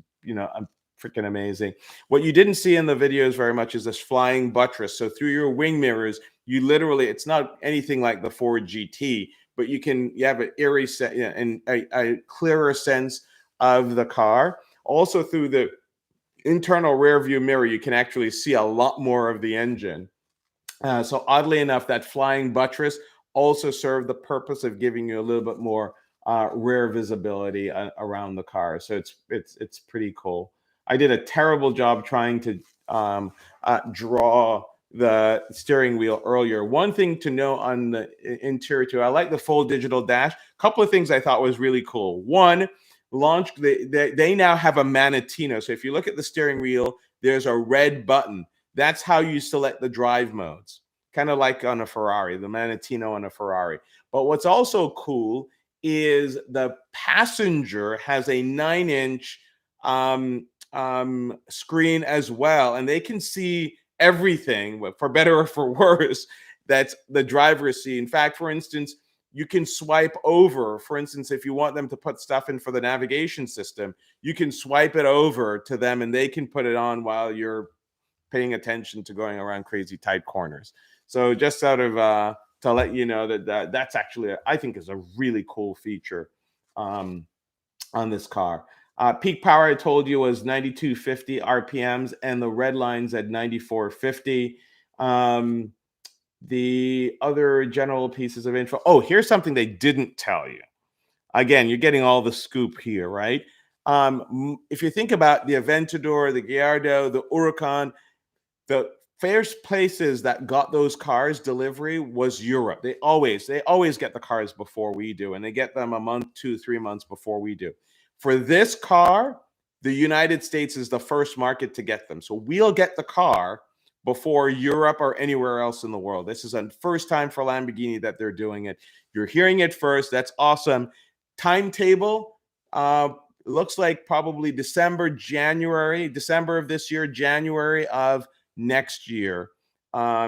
freaking amazing. What you didn't see in the videos very much is this flying buttress. So through your wing mirrors, you literally, it's not anything like the Ford GT, but you have an eerie and a clearer sense of the car. Also through the internal rear view mirror, you can actually see a lot more of the engine. So oddly enough, that flying buttress also served the purpose of giving you a little bit more rear visibility around the car. So it's pretty cool. I did a terrible job trying to draw the steering wheel earlier. One thing to know on the interior too, I like the full digital dash. A couple of things I thought was really cool. One, they now have a Manatino. So if you look at the steering wheel, there's a red button. That's how you select the drive modes, kind of like on a Ferrari, the Manatino on a Ferrari. But what's also cool is the passenger has a 9-inch screen as well, and they can see everything, for better or for worse, that's the driver see. In fact, for instance, you can swipe over. For instance, if you want them to put stuff in for the navigation system, you can swipe it over to them, and they can put it on while you're paying attention to going around crazy tight corners. So just sort of to let you know that's actually, I think, is a really cool feature on this car. Peak power, I told you, was 9250 RPMs, and the red line's at 9450. The other general pieces of info. Oh, here's something they didn't tell you. Again, you're getting all the scoop here, right? If you think about the Aventador, the Gallardo, the Huracan, the first places that got those cars delivery was Europe. They always get the cars before we do, and they get them a month, 2-3 months before we do. For this car, the United States is the first market to get them. So we'll get the car before Europe or anywhere else in the world. This is a first time for Lamborghini that they're doing it. You're hearing it first. That's awesome. Timetable, looks like probably December of this year, January of next year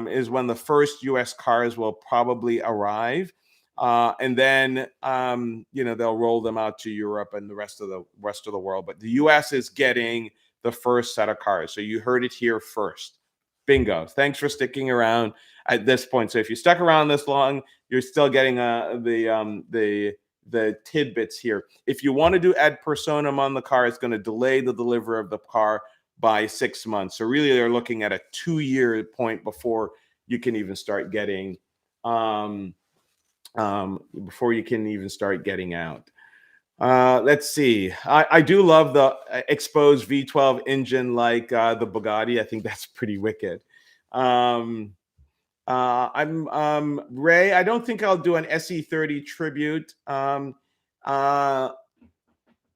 is when the first US cars will probably arrive. And then they'll roll them out to Europe and the rest of the world. But the US is getting the first set of cars. So you heard it here first. Bingo. Thanks for sticking around at this point. So if you stuck around this long, you're still getting the tidbits here. If you want to do ad personam on the car, it's going to delay the delivery of the car by 6 months. So really, they're looking at a 2-year point before you can even start getting out. Let's see. I do love the exposed V12 engine, like the Bugatti. I think that's pretty wicked. I'm Ray. I don't think I'll do an SE30 tribute.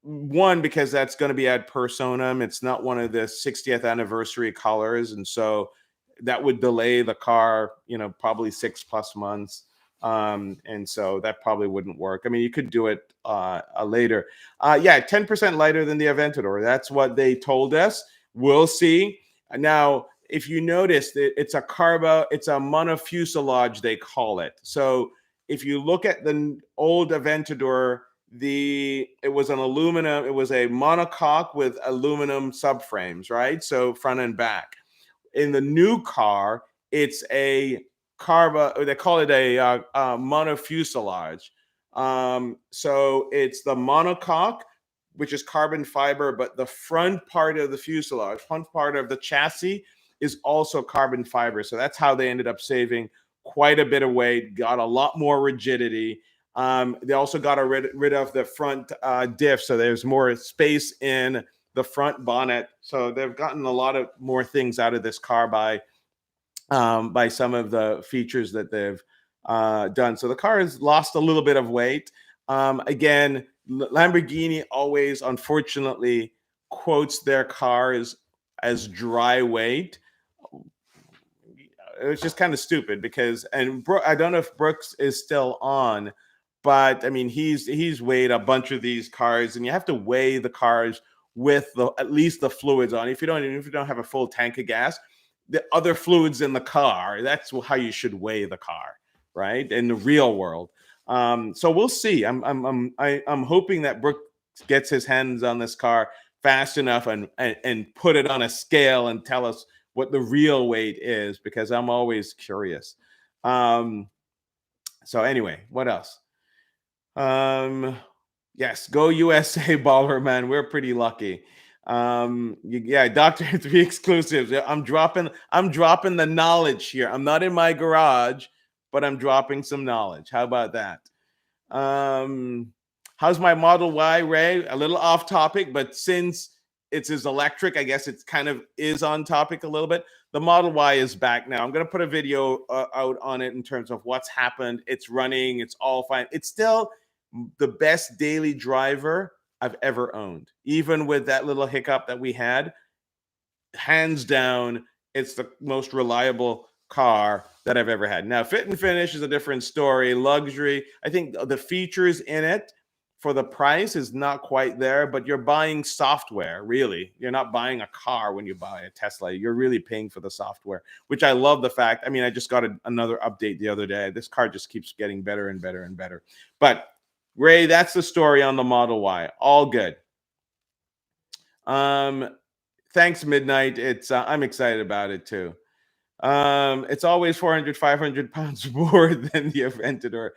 One, because that's going to be ad personam. It's not one of the 60th anniversary colors, and so that would delay the car, probably 6+ months. And so that probably wouldn't work. I mean, you could do it later. 10% lighter than the Aventador. That's what they told us. We'll see. Now, if you notice, it's a monofuselage, they call it. So if you look at the old Aventador, it was a monocoque with aluminum subframes, right? So front and back. In the new car, it's a they call it a monofuselage. So it's the monocoque, which is carbon fiber, but the front part of the fuselage, front part of the chassis, is also carbon fiber. So that's how they ended up saving quite a bit of weight, got a lot more rigidity. They also got rid of the front diff, so there's more space in the front bonnet. So they've gotten a lot of more things out of this car by some of the features that they've done. So the car has lost a little bit of weight. Again, Lamborghini always, unfortunately, quotes their cars as dry weight. It was just kind of stupid because, and I don't know if Brooks is still on, but I mean, he's weighed a bunch of these cars, and you have to weigh the cars with at least the fluids on. If you don't have a full tank of gas, the other fluids in the car, that's how you should weigh the car, right? In the real world. So we'll see. I'm hoping that Brooks gets his hands on this car fast enough and put it on a scale and tell us what the real weight is, because I'm always curious. Um, so anyway, what else? Um, yes, go USA, baller man. We're pretty lucky. Yeah, Doctor 3 exclusives. Yeah, I'm dropping the knowledge here. I'm not in my garage, but I'm dropping some knowledge. How about that? Um, how's my Model Y, Ray? A little off topic, but since it's his electric, I guess it's kind of is on topic a little bit. The Model Y is back now. I'm going to put a video out on it in terms of what's happened. It's running. It's all fine. It's still the best daily driver I've ever owned. Even with that little hiccup that we had, hands down, it's the most reliable car that I've ever had. Now, fit and finish is a different story. Luxury, I think the features in it for the price is not quite there, but you're buying software, really. You're not buying a car when you buy a Tesla. You're really paying for the software, which I love the fact. I mean, I just got another update the other day. This car just keeps getting better and better and better. But Ray, that's the story on the Model Y. All good. Um, Thanks, Midnight. It's I'm excited about it too. It's always 400, 500 pounds more than the Aventador.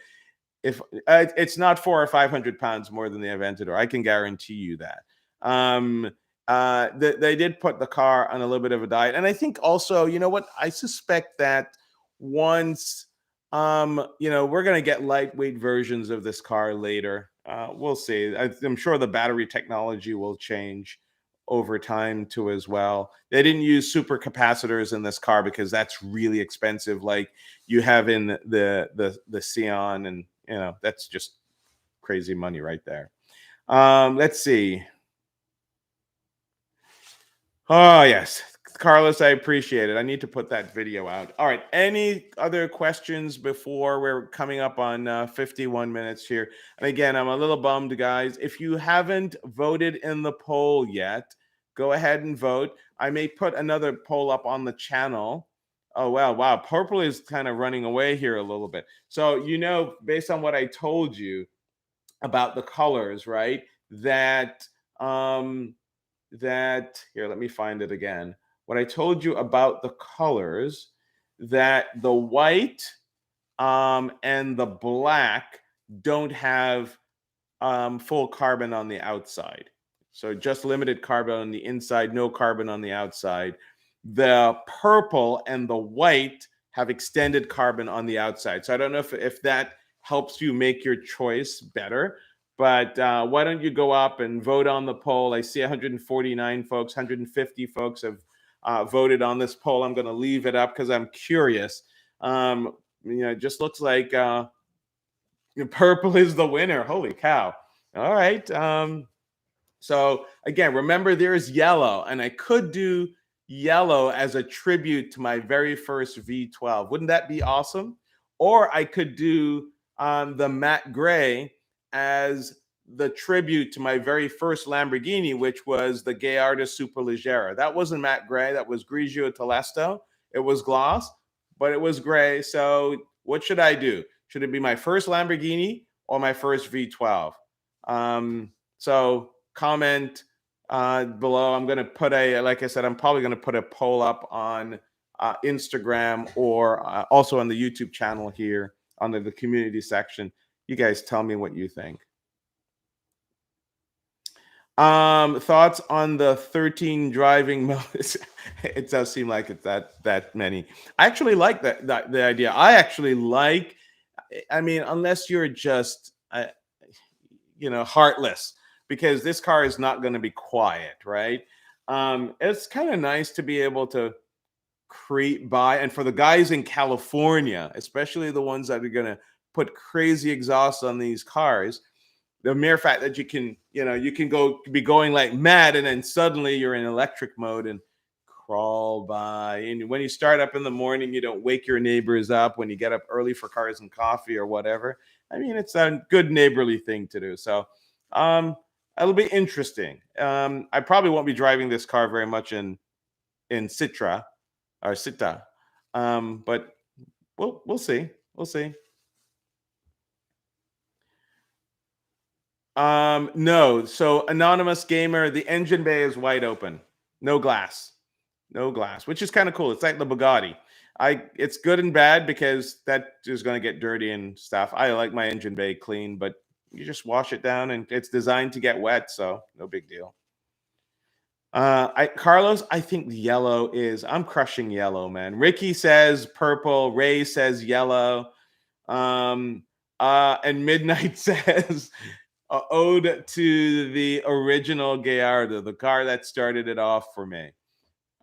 If it's not 400 or 500 pounds more than the Aventador, I can guarantee you that. Um, they did put the car on a little bit of a diet, and I think also, you know what? I suspect that once, we're gonna get lightweight versions of this car later. We'll see. I'm sure the battery technology will change over time too as well. They didn't use super capacitors in this car because that's really expensive, like you have in the Sion, and that's just crazy money right there. Let's see. Oh, yes. Carlos, I appreciate it. I need to put that video out. All right. Any other questions before we're coming up on 51 minutes here? And again, I'm a little bummed, guys. If you haven't voted in the poll yet, go ahead and vote. I may put another poll up on the channel. Oh, wow. Wow. Purple is kind of running away here a little bit. So, based on what I told you about the colors, right? Um, that here, let me find it again. What I told you about the colors, that the white and the black don't have full carbon on the outside. So just limited carbon on the inside, no carbon on the outside. The purple and the white have extended carbon on the outside. So I don't know if that helps you make your choice better. But why don't you go up and vote on the poll? I see 149 folks, 150 folks have voted on this poll. I'm going to leave it up because I'm curious. It just looks like purple is the winner. Holy cow. All right. So again, remember there's yellow, and I could do yellow as a tribute to my very first V12. Wouldn't that be awesome? Or I could do the matte gray as the tribute to my very first Lamborghini, which was the Gallardo Superleggera. That wasn't matte gray, that was Grigio Telesto. It was gloss, but it was gray. So what should I do? Should it be my first Lamborghini or my first V12? So comment below. I'm going to put like I said, I'm probably going to put a poll up on Instagram or also on the YouTube channel here under the community section. You guys tell me what you think. Thoughts on the 13 driving modes? It does seem like it's that many. I actually like that the idea. I actually like. I mean, unless you're just heartless, because this car is not going to be quiet, right? It's kind of nice to be able to creep by, and for the guys in California, especially the ones that are going to put crazy exhaust on these cars, the mere fact that you can be going like mad, and then suddenly you're in electric mode and crawl by. And when you start up in the morning, you don't wake your neighbors up when you get up early for cars and coffee or whatever. I mean, it's a good neighborly thing to do. So it'll be interesting. I probably won't be driving this car very much in Citra or Sita, but we'll see. We'll see. No. So anonymous gamer, the engine bay is wide open, no glass, no glass, which is kind of cool. It's like the Bugatti. It's good and bad because that is going to get dirty and stuff. I like my engine bay clean, but you just wash it down, and it's designed to get wet, so no big deal. Carlos, I think yellow is. I'm crushing yellow, man. Ricky says purple. Ray says yellow. And Midnight says ode to the original Gallardo, the car that started it off for me.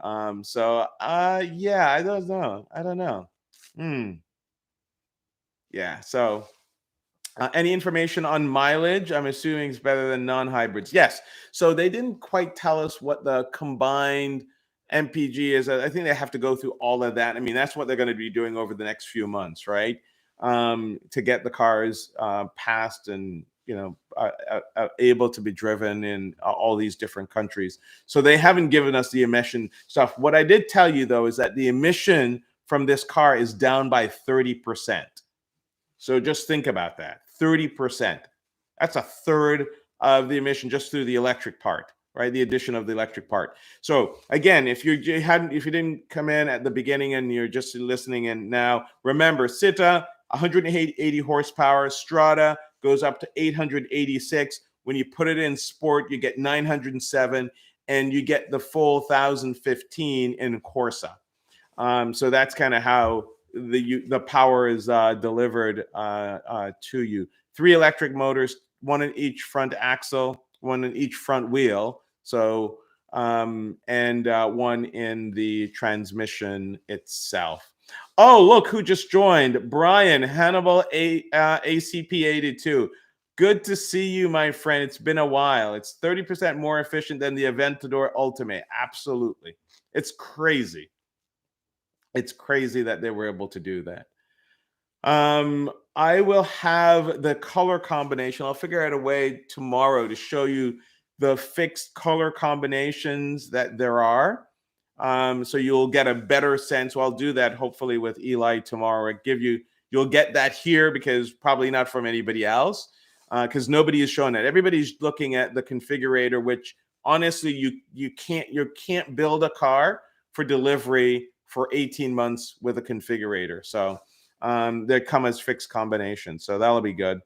Yeah, I don't know. I don't know. Yeah. So any information on mileage? I'm assuming it's better than non-hybrids. Yes. So they didn't quite tell us what the combined MPG is. I think they have to go through all of that. I mean, that's what they're going to be doing over the next few months, right? To get the cars passed and able to be driven in all these different countries. So they haven't given us the emission stuff. What I did tell you though is that the emission from this car is down by 30%. So just think about that. 30%. That's a third of the emission just through the electric part, right? The addition of the electric part. So again, if you didn't come in at the beginning and you're just listening in now, remember Sitta 180 horsepower, Strada goes up to 886. When you put it in sport, you get 907, and you get the full 1015 in Corsa. So that's kind of how the power is delivered to you. 3 electric motors, 1 in each front axle, 1 in each front wheel. So and 1 in the transmission itself. Oh, look who just joined. Brian, Hannibal ACP82. Good to see you, my friend. It's been a while. It's 30% more efficient than the Aventador Ultimate. Absolutely. It's crazy. It's crazy that they were able to do that. I will have the color combination. I'll figure out a way tomorrow to show you the fixed color combinations that there are. So you'll get a better sense. Well, I'll do that hopefully with Eli tomorrow. You'll get that here because probably not from anybody else because nobody is showing that. Everybody's looking at the configurator, which honestly you can't build a car for delivery for 18 months with a configurator. So they come as fixed combinations. So that'll be good.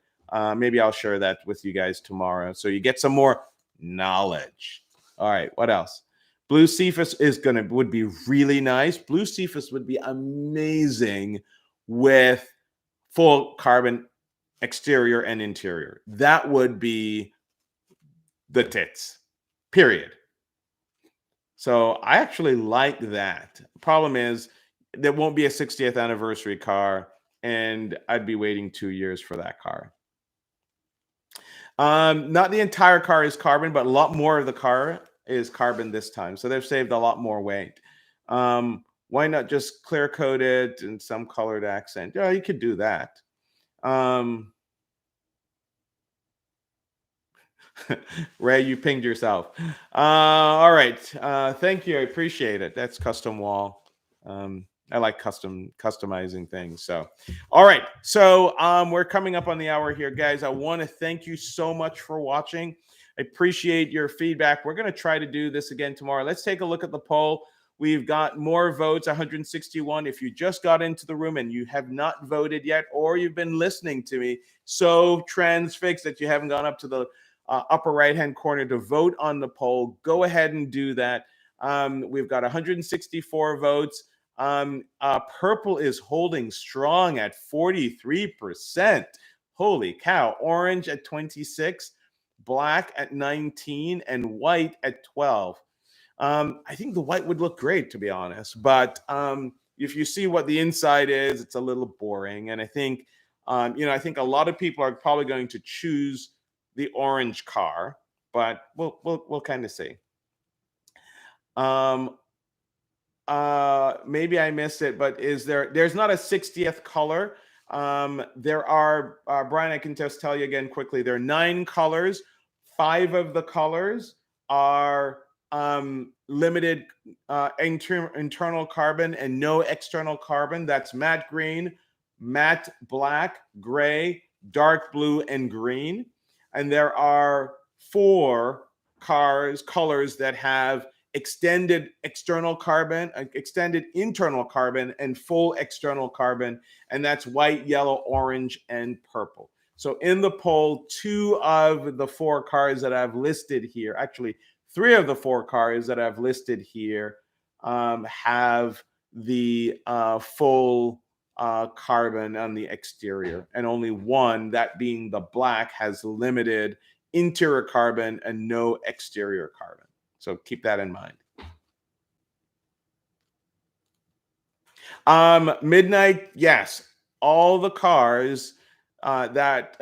Maybe I'll share that with you guys tomorrow. So you get some more knowledge. All right. What else? Blue Cephas would be really nice. Blue Cephas would be amazing with full carbon exterior and interior. That would be the tits, period. So I actually like that. Problem is, there won't be a 60th anniversary car, and I'd be waiting 2 years for that car. Not the entire car is carbon, but a lot more of the car is carbon this time. So they've saved a lot more weight. Why not just clear coat it and some colored accent? Yeah, you could do that. Ray, you pinged yourself. All right. Thank you. I appreciate it. That's custom wall. I like customizing things. So, all right. So we're coming up on the hour here, guys. I want to thank you so much for watching. I appreciate your feedback. We're going to try to do this again tomorrow. Let's take a look at the poll. We've got more votes, 161. If you just got into the room and you have not voted yet, or you've been listening to me so transfixed that you haven't gone up to the upper right-hand corner to vote on the poll, go ahead and do that. We've got 164 votes. Purple is holding strong at 43%. Holy cow. Orange at 26, black at 19, and white at 12. I think the white would look great, to be honest. But if you see what the inside is, it's a little boring. And I think, I think a lot of people are probably going to choose the orange car, but we'll kind of see. Maybe I missed it, but there's not a 60th color. There are, Brian, I can just tell you again quickly, there are 9 colors. 5 of the colors are limited internal carbon and no external carbon. That's matte green, matte black, gray, dark blue, and green. and there are 4 colors that have extended external carbon, extended internal carbon, and full external carbon, and that's white, yellow, orange, and purple. So in the poll, 2 of the 4 cars that I've listed here, actually 3 of the 4 cars that I've listed here, have the full carbon on the exterior, and only 1, that being the black, has limited interior carbon and no exterior carbon. So keep that in mind. Midnight, yes. All the cars that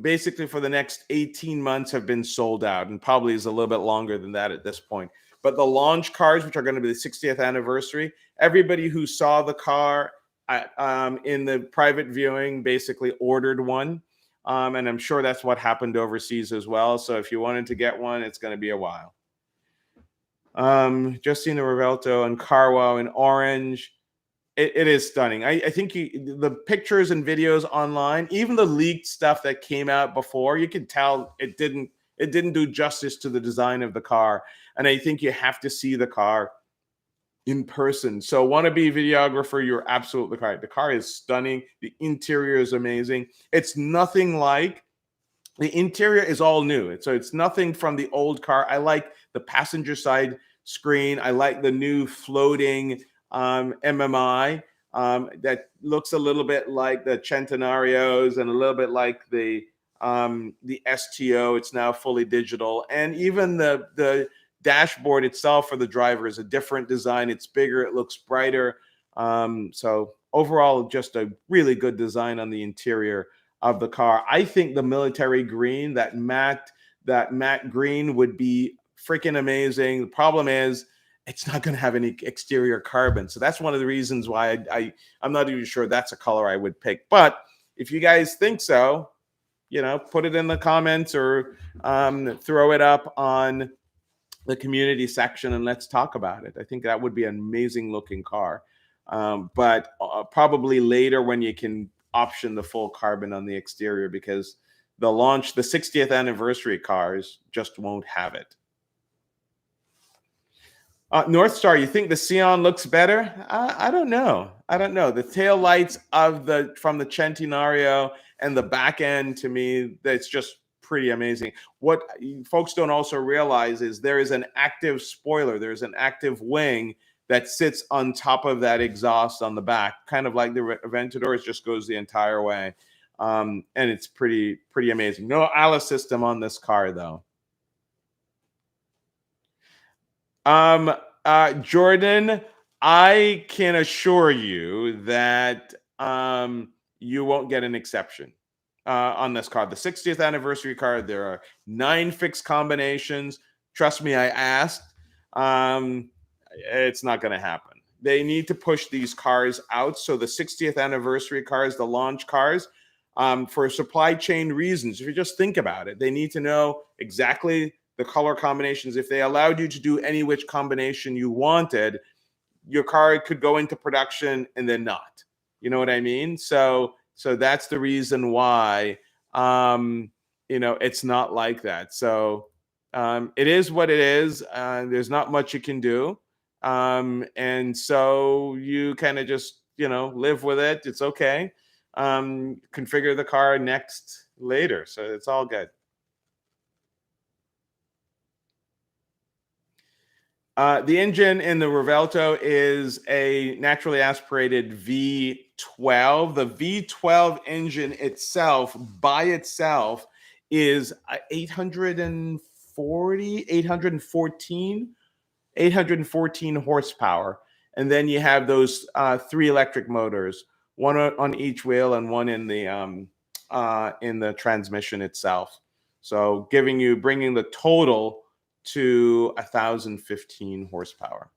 basically for the next 18 months have been sold out, and probably is a little bit longer than that at this point. But the launch cars, which are going to be the 60th anniversary, everybody who saw the car in the private viewing basically ordered one. And I'm sure that's what happened overseas as well. So if you wanted to get one, it's going to be a while. Just seen the Revuelto and Carwow in orange. It is stunning. I think the pictures and videos online, even the leaked stuff that came out before, you can tell it didn't do justice to the design of the car. And I think you have to see the car in person. So wannabe videographer, you're absolutely right. The car is stunning. The interior is amazing. It's nothing like, the interior is all new. So it's nothing from the old car. I like the passenger side screen. I like the new floating MMI that looks a little bit like the Centenarios and a little bit like the STO. It's now fully digital, and even the dashboard itself for the driver is a different design. It's bigger. It looks brighter. So overall, just a really good design on the interior of the car. I think the military green, that matte green, would be freaking amazing. The problem is, it's not going to have any exterior carbon. So that's one of the reasons why I'm not even sure that's a color I would pick. But if you guys think so, put it in the comments or throw it up on the community section and let's talk about it. I think that would be an amazing looking car. But probably later when you can option the full carbon on the exterior, because the 60th anniversary cars just won't have it. North Star, you think the Sion looks better? I don't know. The tail lights from the Centenario and the back end, to me, that's just pretty amazing. What folks don't also realize is there is an active spoiler. There's an active wing that sits on top of that exhaust on the back, kind of like the Aventador. It just goes the entire way, and it's pretty amazing. No Alice system on this car, though. Jordan, I can assure you that you won't get an exception on this car. The 60th anniversary car, there are 9 fixed combinations. Trust me, I asked. It's not going to happen. They need to push these cars out. So the 60th anniversary cars, the launch cars, for supply chain reasons, if you just think about it, they need to know exactly the color combinations. If they allowed you to do any which combination you wanted, your car could go into production and then not. You know what I mean? So that's the reason why it's not like that. So it is what it is. There's not much you can do. And so you kind of just live with it. It's okay. Configure the car later. So it's all good. The engine in the Revuelto is a naturally aspirated V12. The V12 engine itself, by itself, is 814 horsepower. And then you have those 3 electric motors, one on each wheel and one in the transmission itself. So bringing the total to 1,015 horsepower.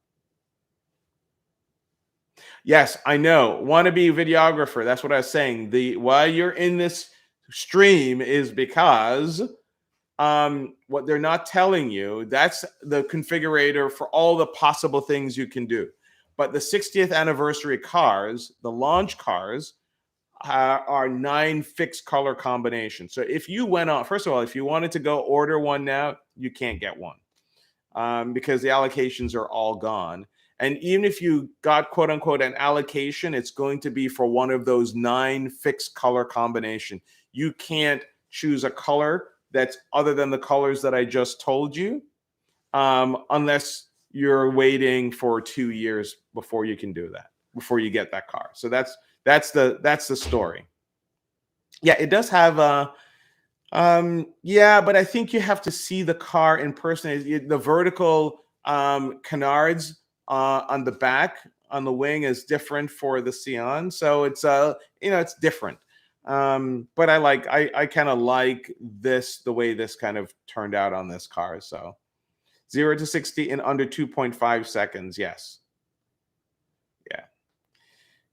Yes, I know. Wannabe videographer. That's what I was saying. Why you're in this stream is because what they're not telling you, that's the configurator for all the possible things you can do. But the 60th anniversary cars, the launch cars, are 9 fixed color combinations. So if you went on, first of all, if you wanted to go order one now, you can't get one because the allocations are all gone. And even if you got quote unquote an allocation, it's going to be for one of those 9 fixed color combination. You can't choose a color that's other than the colors that I just told you, unless you're waiting for 2 years before you can do that, before you get that car. So that's the story. Yeah, it does have a yeah, but I think you have to see the car in person. The vertical canards on the back on the wing is different for the Sion, so it's it's different. But I kind of like this, the way this kind of turned out on this car. So 0 to 60 in under 2.5 seconds. Yes. Yeah.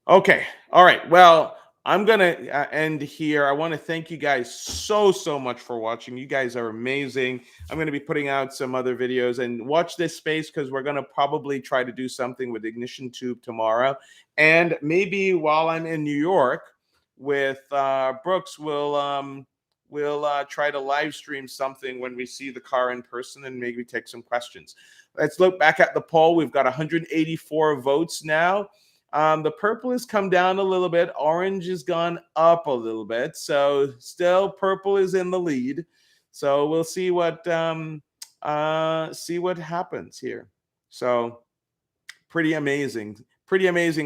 Okay. All right. Well, I'm going to end here. I want to thank you guys so much for watching. You guys are amazing. I'm going to be putting out some other videos, and watch this space because we're going to probably try to do something with ignition tube tomorrow. And maybe while I'm in New York with Brooks, we'll try to live stream something when we see the car in person and maybe take some questions. Let's look back at the poll. We've got 184 votes now. The purple has come down a little bit. Orange has gone up a little bit. So still purple is in the lead. So we'll see what happens here. So pretty amazing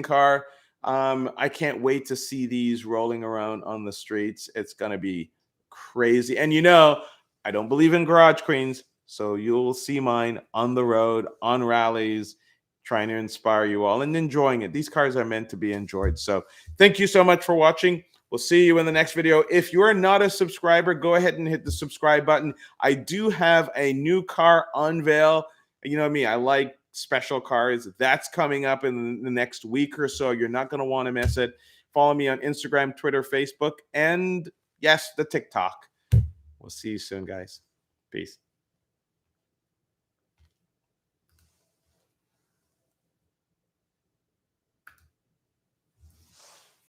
car. I can't wait to see these rolling around on the streets. It's gonna be crazy. And I don't believe in garage queens, so you'll see mine on the road, on rallies, trying to inspire you all and enjoying it. These cars are meant to be enjoyed. So thank you so much for watching. We'll see you in the next video. If you're not a subscriber, go ahead and hit the subscribe button. I do have a new car unveil. You know me, I like special cars. That's coming up in the next week or so. You're not going to want to miss it. Follow me on Instagram, Twitter, Facebook, and yes, the TikTok. We'll see you soon, guys. Peace.